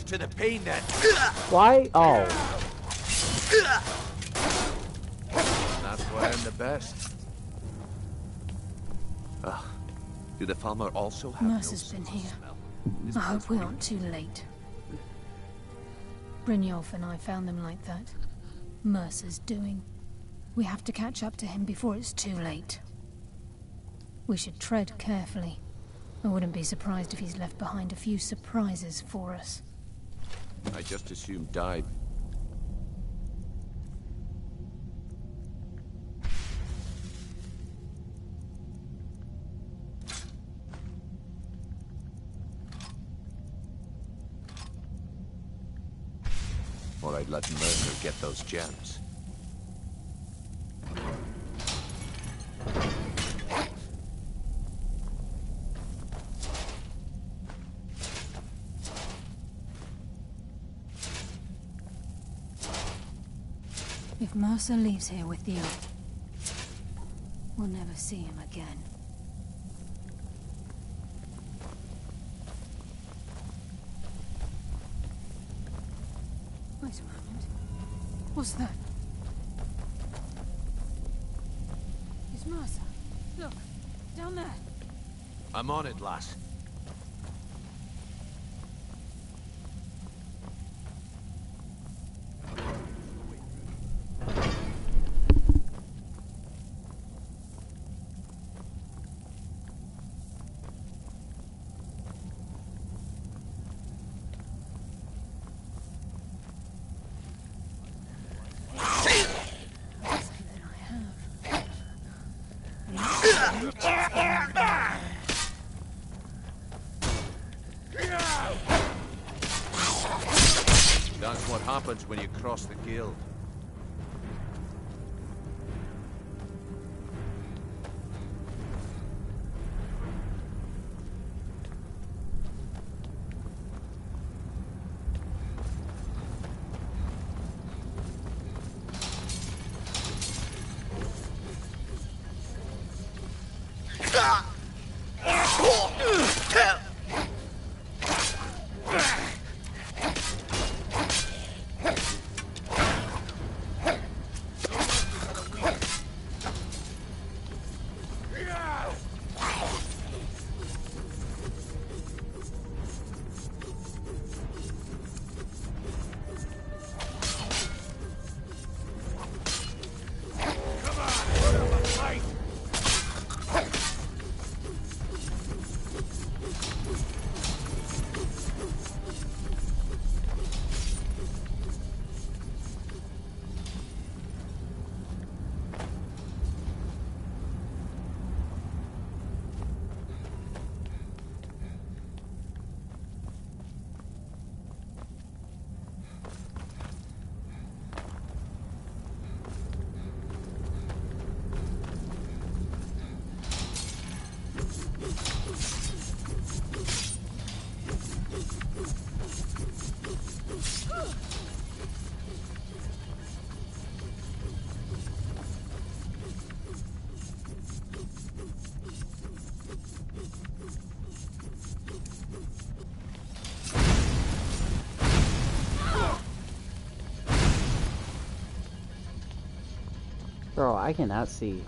To the pain then. Why? Oh. That's why I'm the best. Do the farmer also have Mercer's been here. I hope we aren't too late. Brynjolf and I found them like that. Mercer's doing. We have to catch up to him before it's too late. We should tread carefully. I wouldn't be surprised if he's left behind a few surprises for us. I just assumed died. Or I'd let Mercer get those gems. If Mercer leaves here with you, we'll never see him again. Wait a moment. What's that? It's Mercer. Look, down there. I'm on it, lass. That's what happens when you cross the guild. Bro, I cannot see.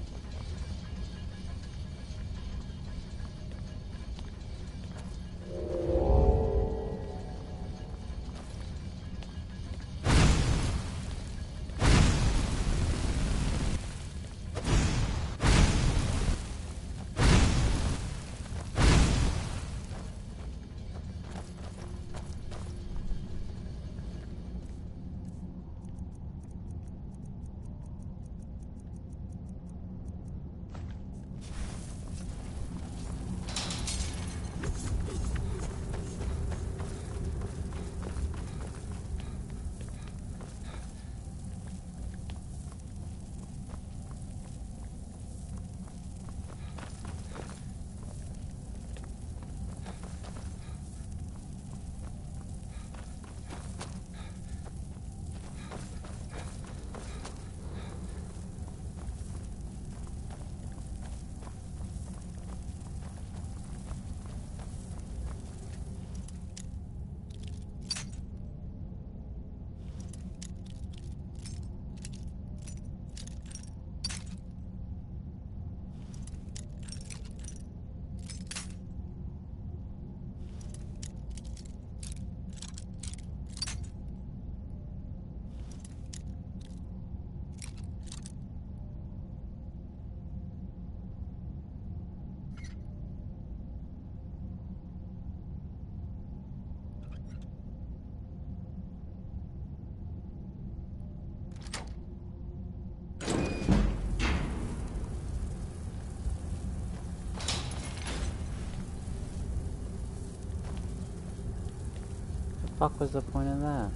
What the fuck was the point of that?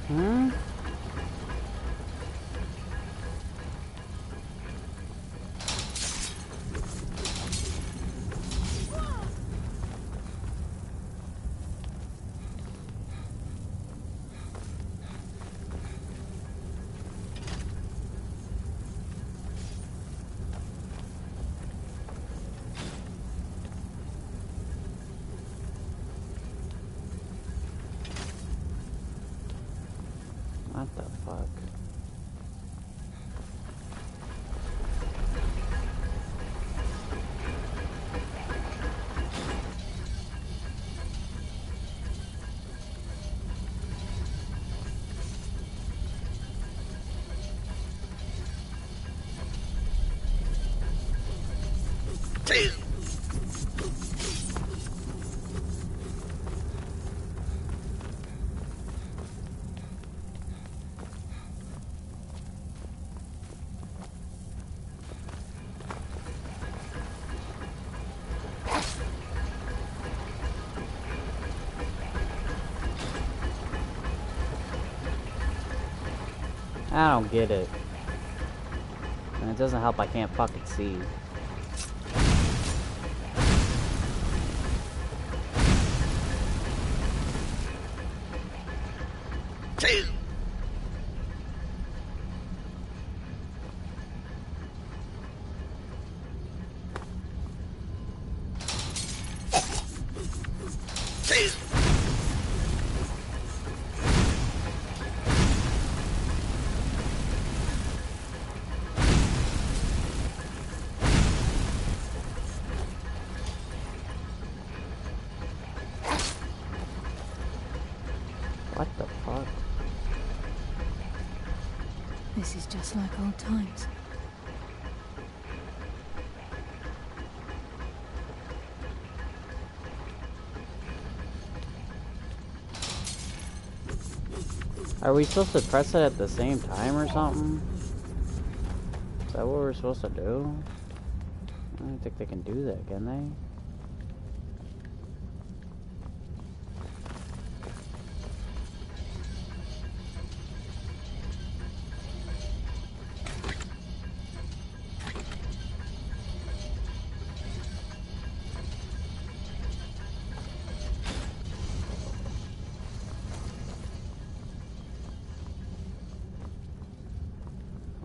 Hmm? What the fuck? I don't get it. And it doesn't help I can't fucking see. just like old times. Are we supposed to press it at the same time or something? Is that what we're supposed to do? I don't think they can do that, can they?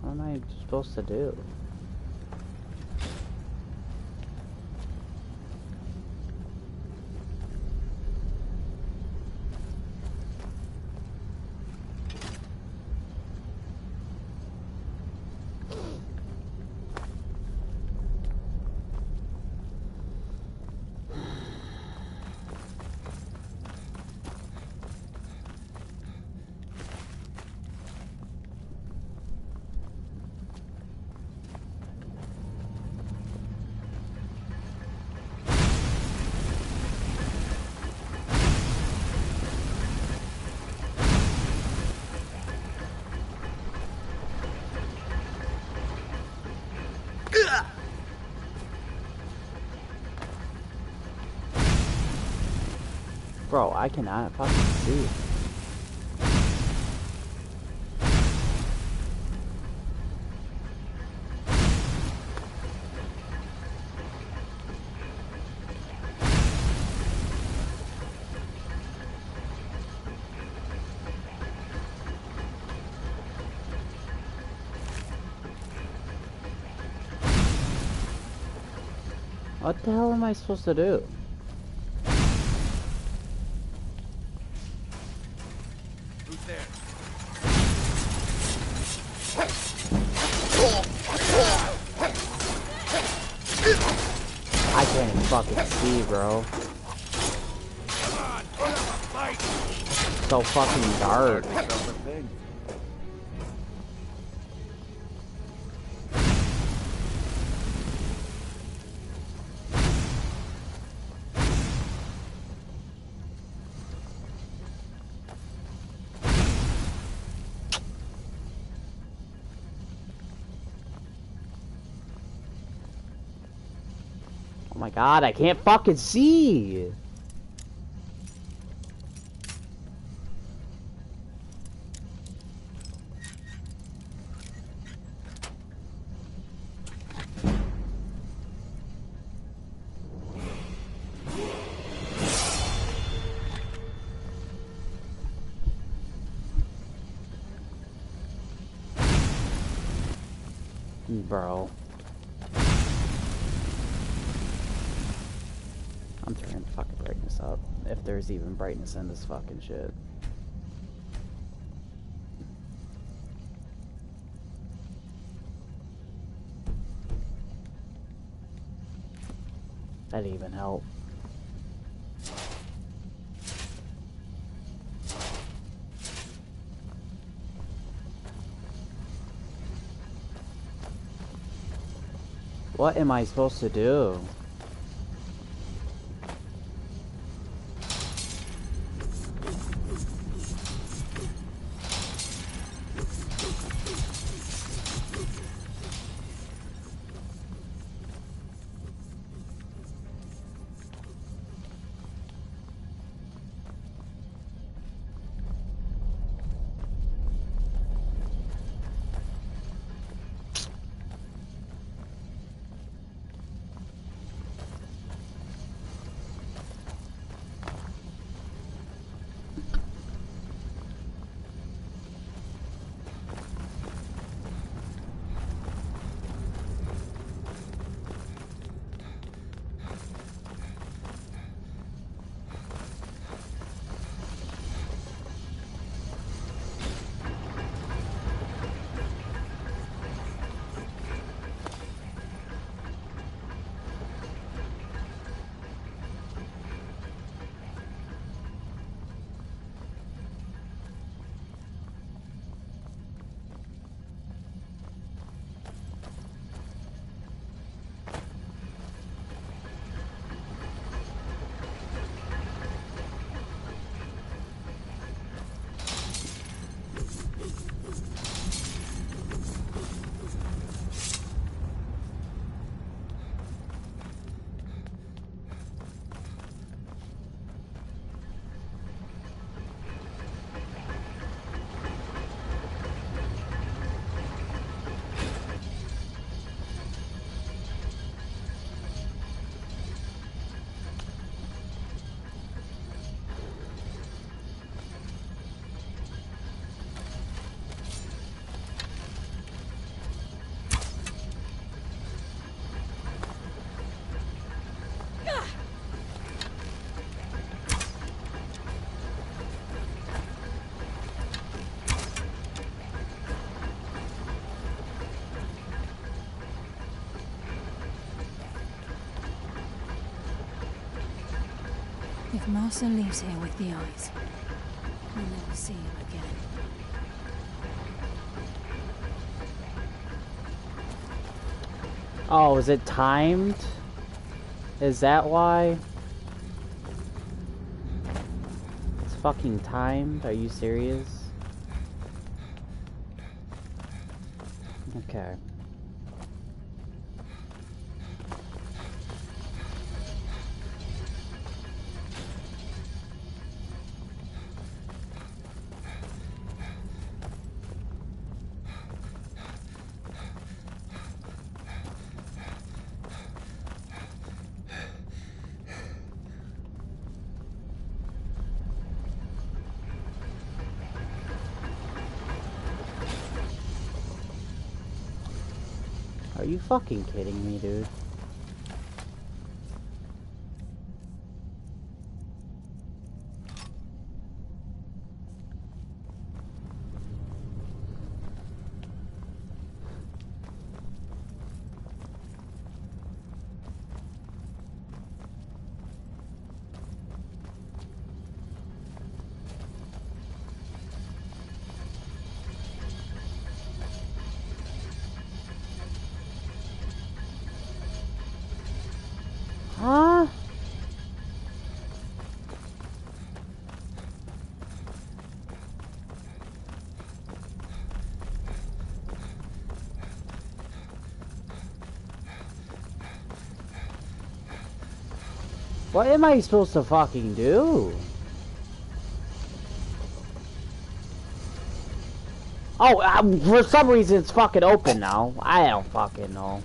What am I supposed to do? Bro, I cannot fucking see. What the hell am I supposed to do? I can't even fucking see, bro. So fucking dark. Oh my god, I can't fucking see! Bro. I'm turning the fucking brightness up. If there's even brightness in this fucking shit. That'd even help. What am I supposed to do? If Mercer leaves here with the eyes, we'll never see him again. Oh, is it timed? Is that why? It's fucking timed? Are you serious? Okay. Are you fucking kidding me, dude? Huh? What am I supposed to fucking do? Oh, for some reason it's fucking open now. I don't fucking know.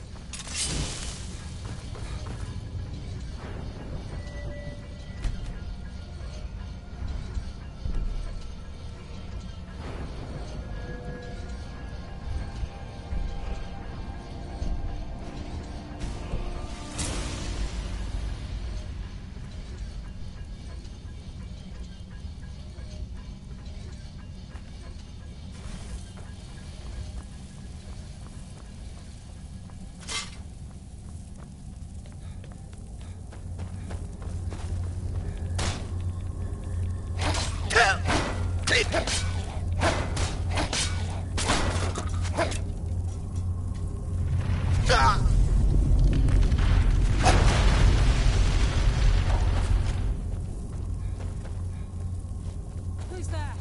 Who's there?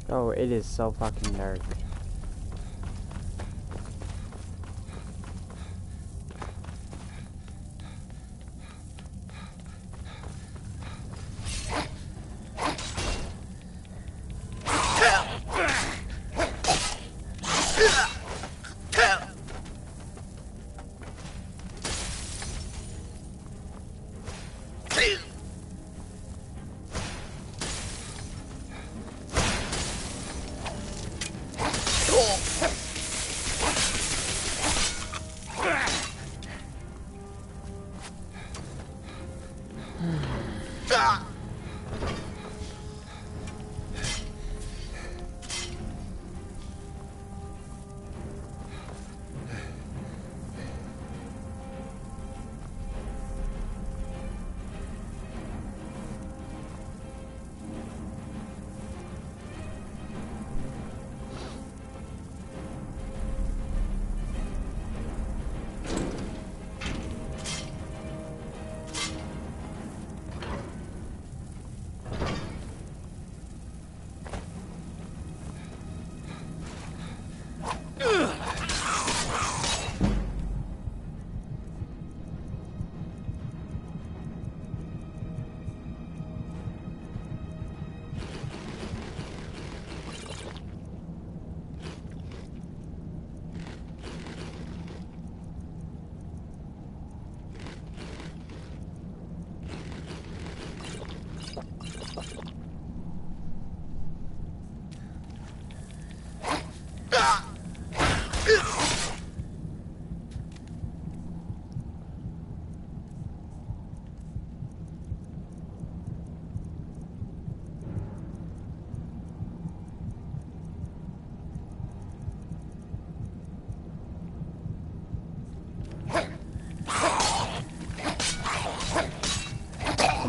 Oh, it is so fucking dark.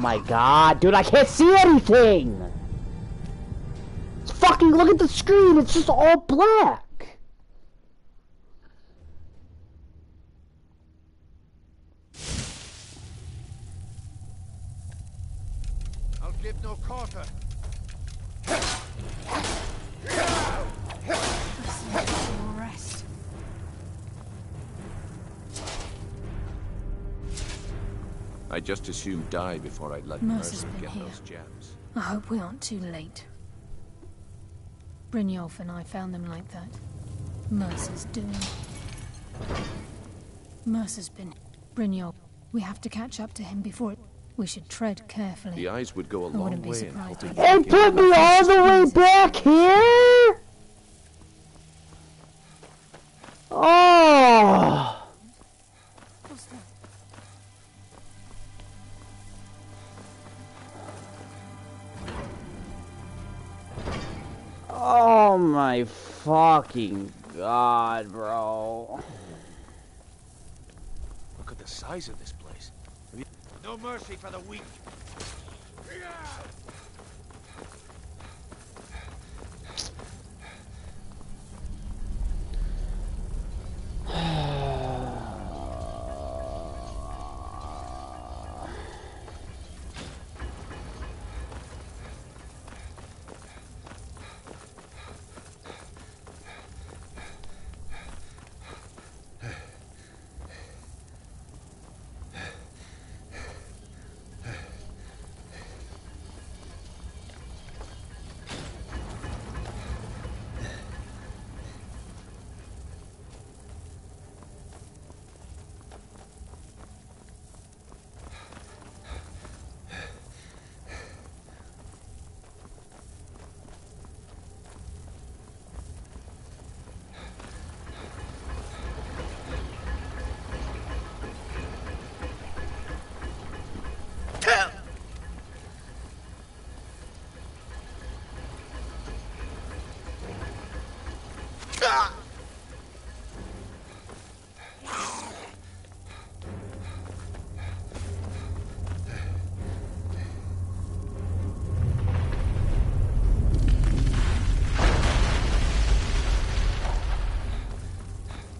my god, dude, I can't see anything! Fucking look at the screen, it's just all black! I'll give no quarter. Rest. I just assumed die before I'd let Mercer's Mercer been get here. those gems. I hope we aren't too late. Brynjolf and I found them like that. Mercer's doing. Mercer's been. Brynjolf, we have to catch up to him before it. We should tread carefully. The eyes would go a I long wouldn't be way in surprised helping. if It put me all the way back here? Oh! Oh my fucking god, bro. Look at the size of this place. No mercy for the weak.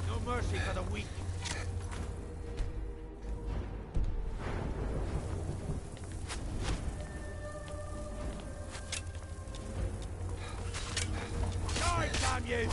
No mercy for the weak. Die, damn you!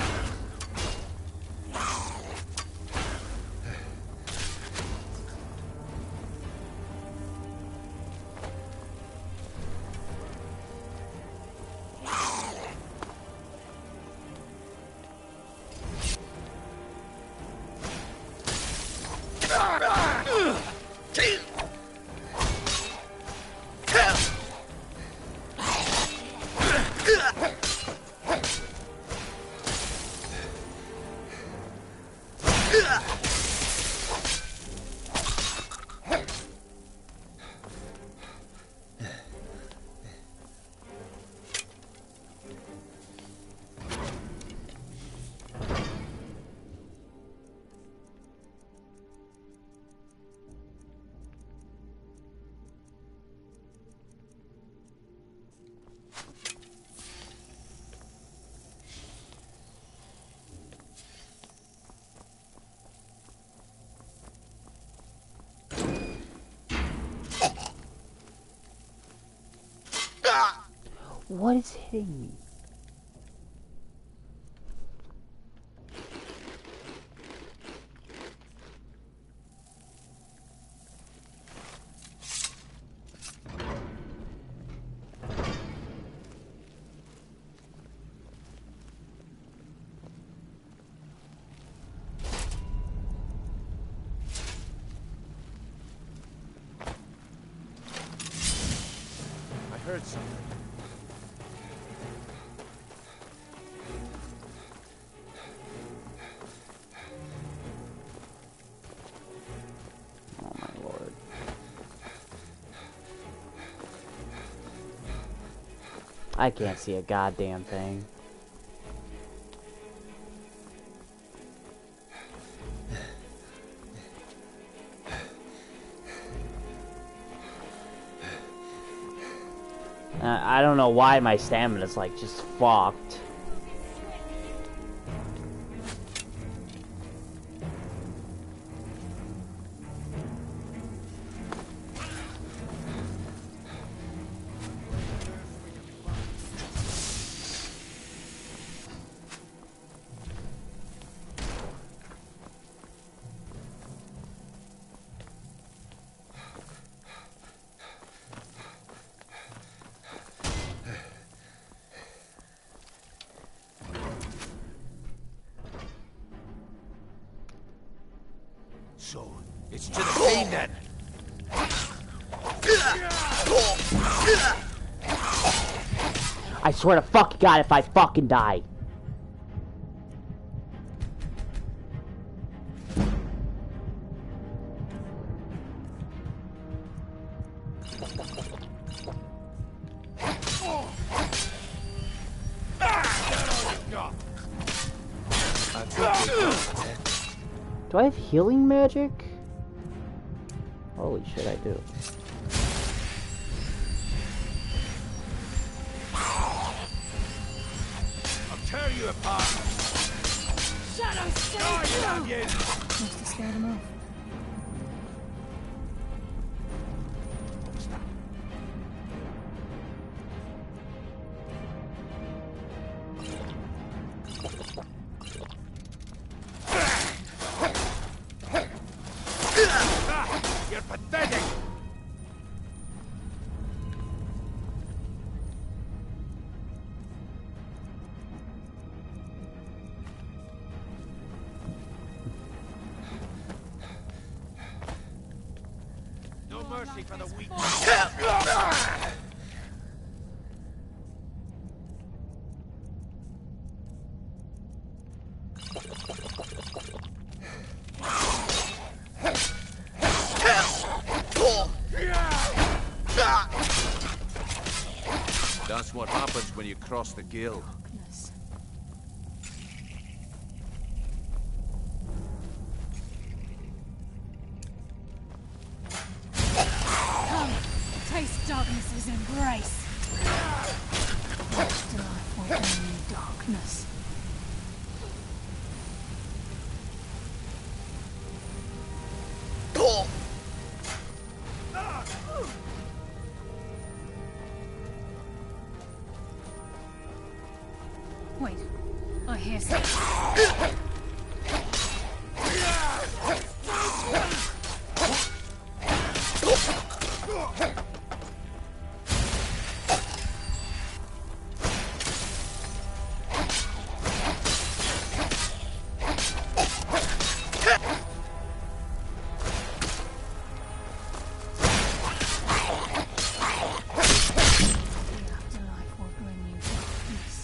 What is hitting me? I heard something. Oh my lord. I can't see a goddamn thing. I don't know why my stamina's like just fucked. So, it's to the king then. I swear to fucking God if I fucking die. Do I have healing magic? Holy shit, I do. I'll tear you apart. Shadow, stay you. Must have scared him off. You're pathetic. No mercy for the weak. That's what happens when you cross the guild. Come, taste darkness's embrace. Delightful only darkness. Wait, I hear something. Delightful bring you darkness.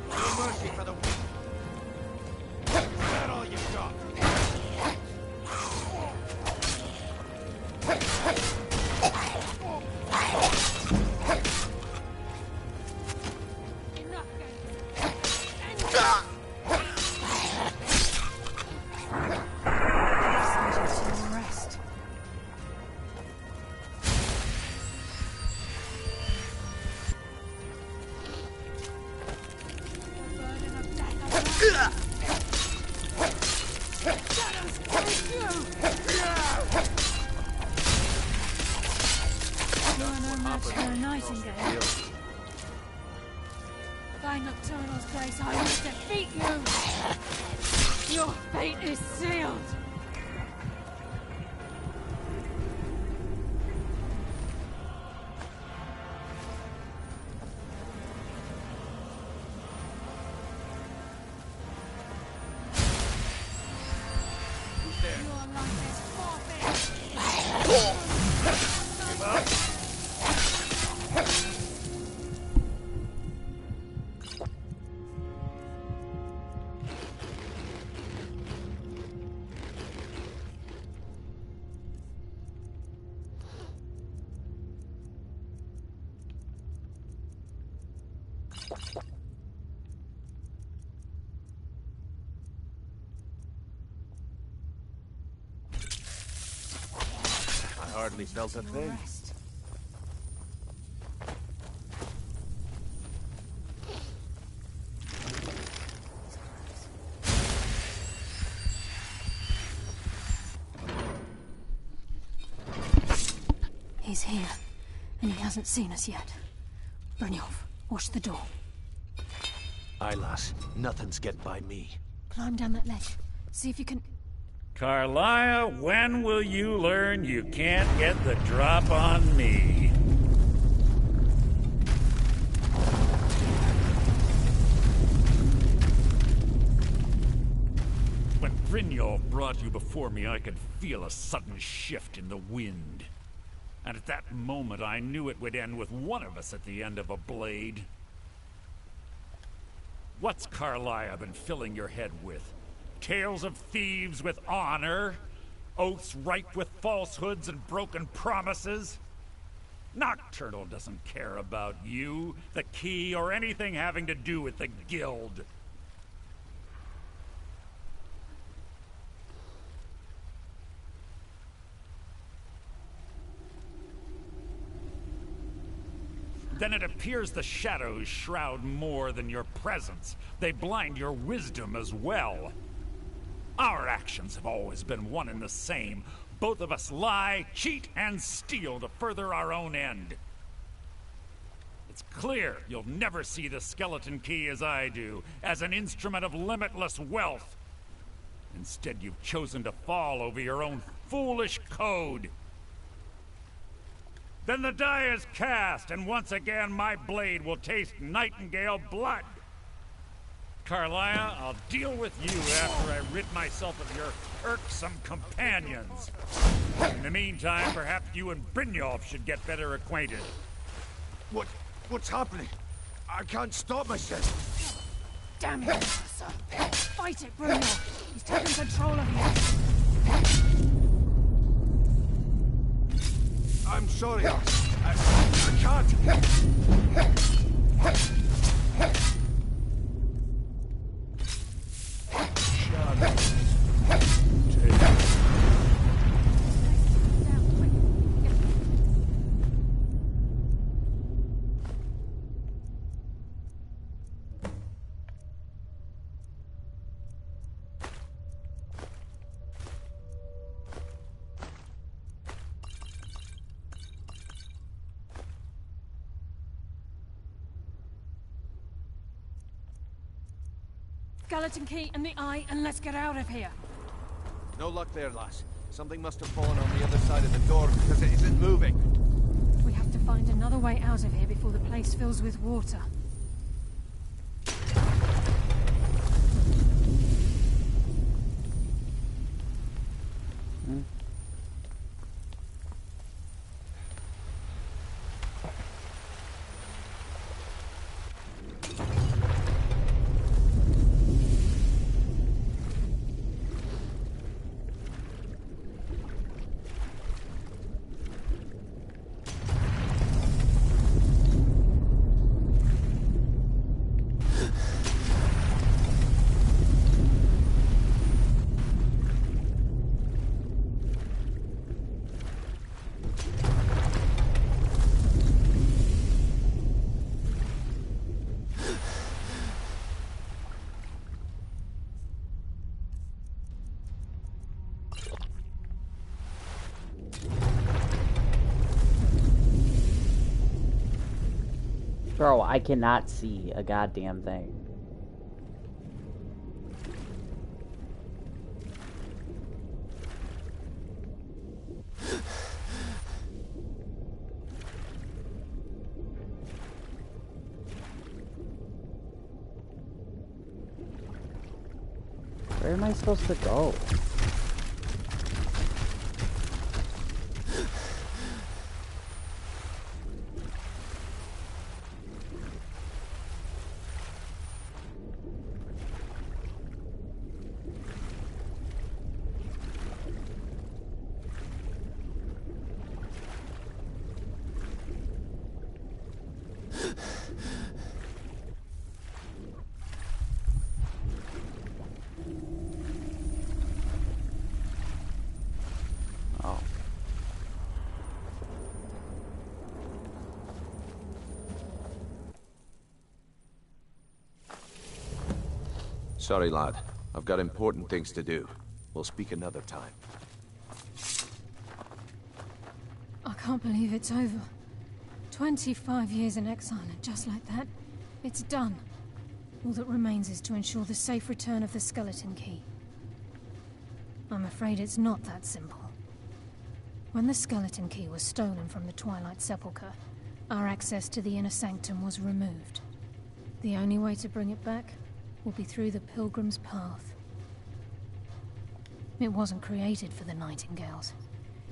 No mercy for the weak. Is that all you've got? Rest. You're no match for a nightingale. By Nocturnal's grace, I will defeat you. Your fate is sealed. Your life is forfeit. Give up. I hardly felt a thing. He's here, and he hasn't seen us yet. Brynjolf, watch the door. Aye, lass. Nothing's getting by me. Climb down that ledge. See if you can... Carlia, when will you learn you can't get the drop on me? When Brynjolf brought you before me, I could feel a sudden shift in the wind. And at that moment, I knew it would end with one of us at the end of a blade. What's Carlia been filling your head with? Tales of thieves with honor? Oaths ripe with falsehoods and broken promises? Nocturnal doesn't care about you, the key, or anything having to do with the guild. Then it appears the shadows shroud more than your presence. They blind your wisdom as well. Our actions have always been one and the same. Both of us lie, cheat, and steal to further our own end. It's clear you'll never see the skeleton key as I do, as an instrument of limitless wealth. Instead, you've chosen to fall over your own foolish code. Then the die is cast, and once again my blade will taste Nightingale blood. Carlia, I'll deal with you after I rid myself of your irksome companions. In the meantime, perhaps you and Brynjolf should get better acquainted. What's happening? I can't stop myself. Damn it, son. Fight it, Brynjolf. He's taking control of you. I'm sorry. I can't. Skeleton key and the eye, and let's get out of here. No luck there, lass. Something must have fallen on the other side of the door because it isn't moving. We have to find another way out of here before the place fills with water. Bro, I cannot see a goddamn thing. Where am I supposed to go? Sorry, lad. I've got important things to do. We'll speak another time. I can't believe it's over. 25 years in exile, and just like that, it's done. All that remains is to ensure the safe return of the skeleton key. I'm afraid it's not that simple. When the skeleton key was stolen from the Twilight Sepulchre, our access to the inner sanctum was removed. The only way to bring it back will be through the Pilgrim's Path. It wasn't created for the Nightingales.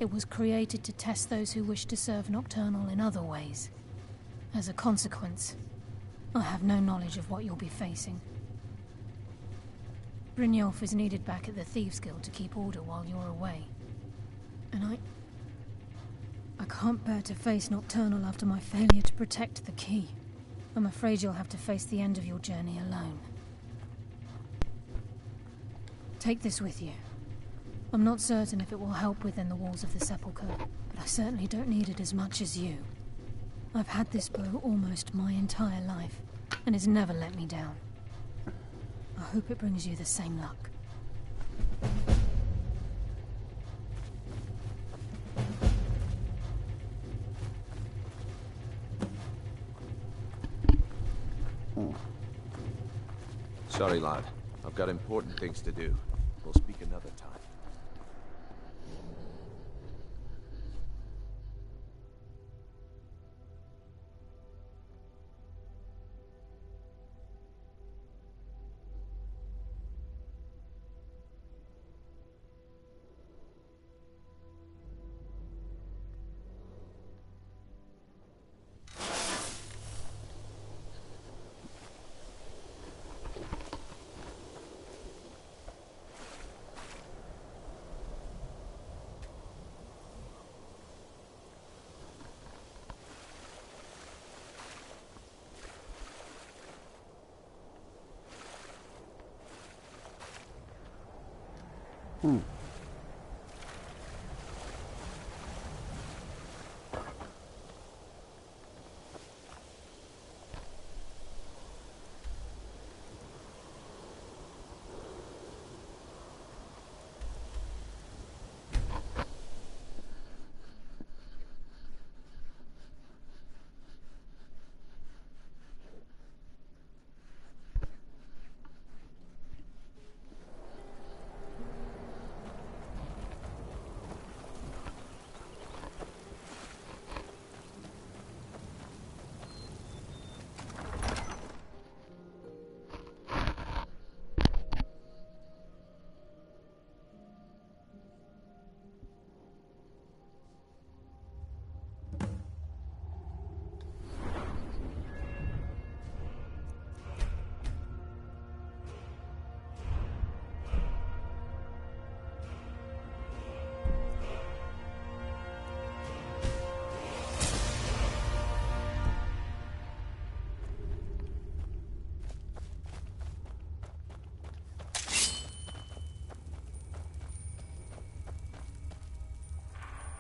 It was created to test those who wish to serve Nocturnal in other ways. As a consequence, I have no knowledge of what you'll be facing. Brynjolf is needed back at the Thieves Guild to keep order while you're away. And I can't bear to face Nocturnal after my failure to protect the key. I'm afraid you'll have to face the end of your journey alone. Take this with you. I'm not certain if it will help within the walls of the Sepulchre, but I certainly don't need it as much as you. I've had this bow almost my entire life, and it's never let me down. I hope it brings you the same luck. Sorry, lad. I've got important things to do. We'll speak another time.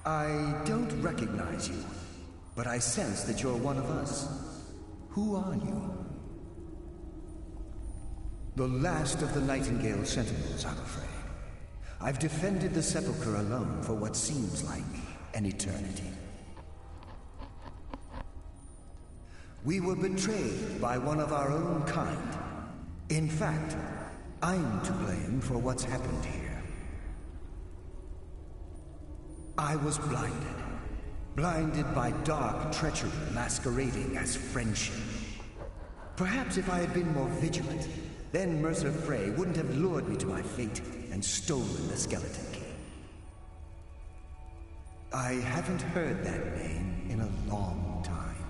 I don't recognize you, but I sense that you're one of us. Who are you? The last of the Nightingale Sentinels, I'm afraid. I've defended the Sepulchre alone for what seems like an eternity. We were betrayed by one of our own kind. In fact, I'm to blame for what's happened here. I was blinded. Blinded by dark treachery masquerading as friendship. Perhaps if I had been more vigilant, then Mercer Frey wouldn't have lured me to my fate and stolen the skeleton key. I haven't heard that name in a long time.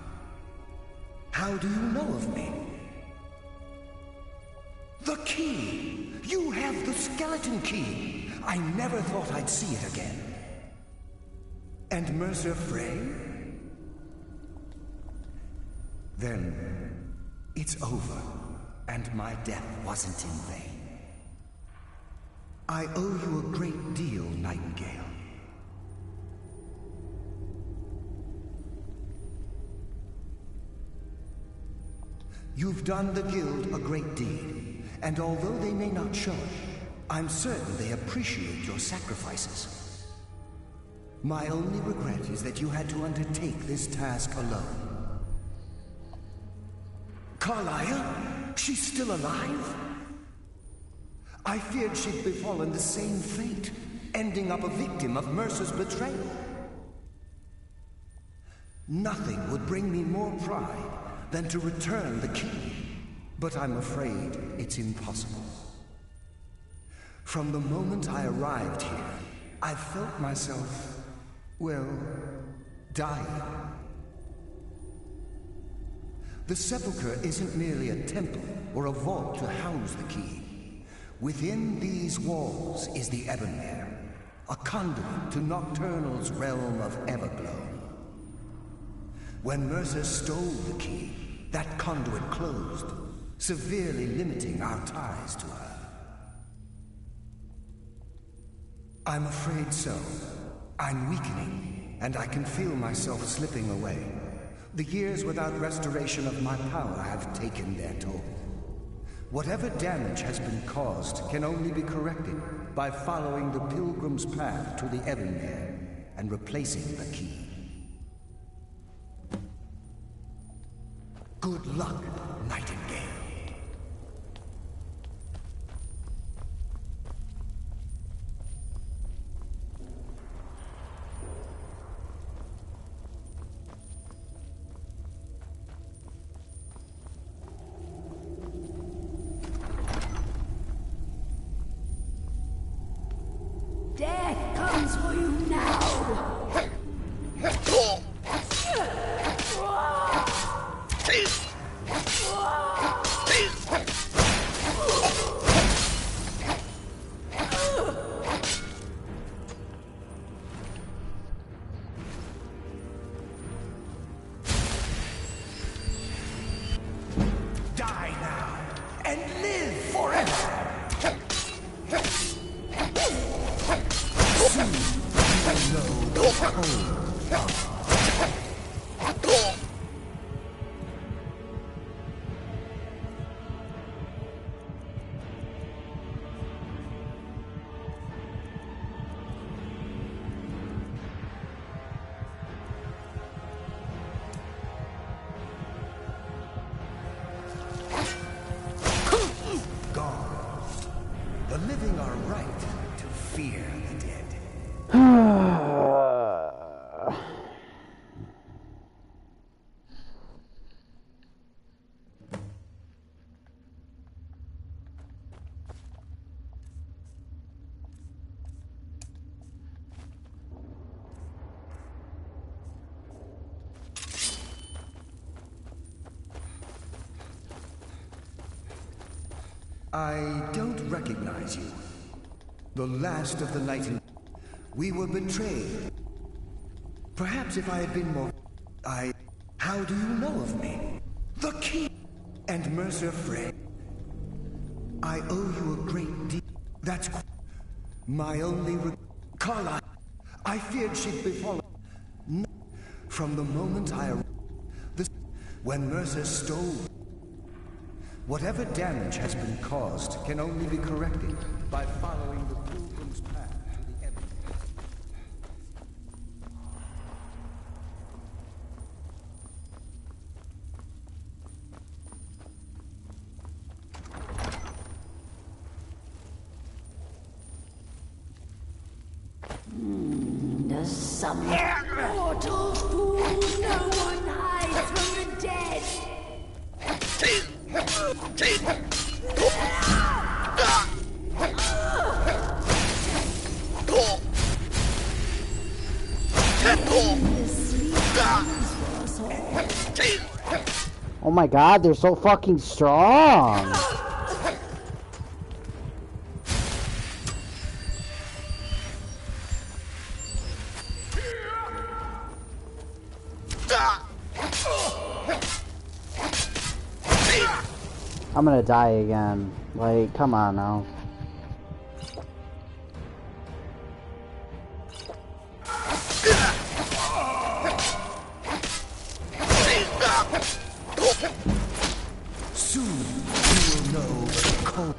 How do you know of me? The key! You have the skeleton key! I never thought I'd see it again. And Mercer Frey? Then it's over, and my death wasn't in vain. I owe you a great deal, Nightingale. You've done the Guild a great deed, And although they may not show it, I'm certain they appreciate your sacrifices. My only regret is that you had to undertake this task alone. Carlia? She's still alive? I feared she'd befallen the same fate, ending up a victim of Mercer's betrayal. Nothing would bring me more pride than to return the key, but I'm afraid it's impossible. From the moment I arrived here, I felt myself, well, dying. The sepulchre isn't merely a temple or a vault to house the key. Within these walls is the Ebonmere, a conduit to Nocturnal's realm of Everglow. When Mercer stole the key, that conduit closed, severely limiting our ties to her. I'm afraid so. I'm weakening, and I can feel myself slipping away. The years without restoration of my power have taken their toll. Whatever damage has been caused can only be corrected by following the Pilgrim's path to the Ebonmere and replacing the key. Good luck, Nightingale. Death comes for you now! Die now, and live forever! Soon you will know the cold of gone. The living are right to fear the dead. I don't recognize you. The last of the Nightingale. We were betrayed. Perhaps if I had been more... How do you know of me? The key! And Mercer Frey. I owe you a great deal. That's... My only Carla, I feared she'd befallen... From the moment I arrived... When Mercer stole... Whatever damage has been caused can only be corrected by following the Pilgrim's path to the Ebonmere. Does some mortal fool no one hides from the dead? Oh my god, they're so fucking strong! I'm gonna die again. Like, come on now. Soon you will know the Oh.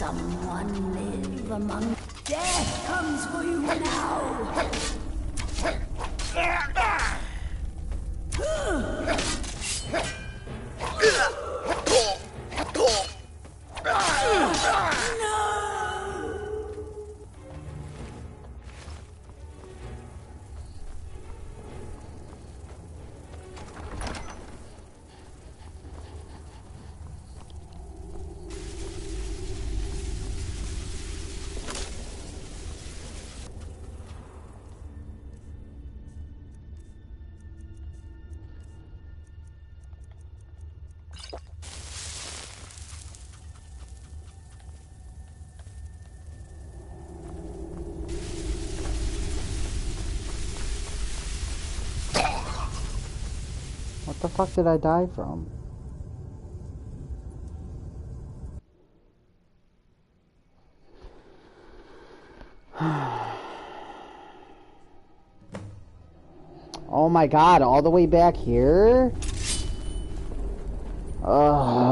Someone live among... Death comes for you now! What the fuck did I die from? Oh my god, all the way back here? Ugh.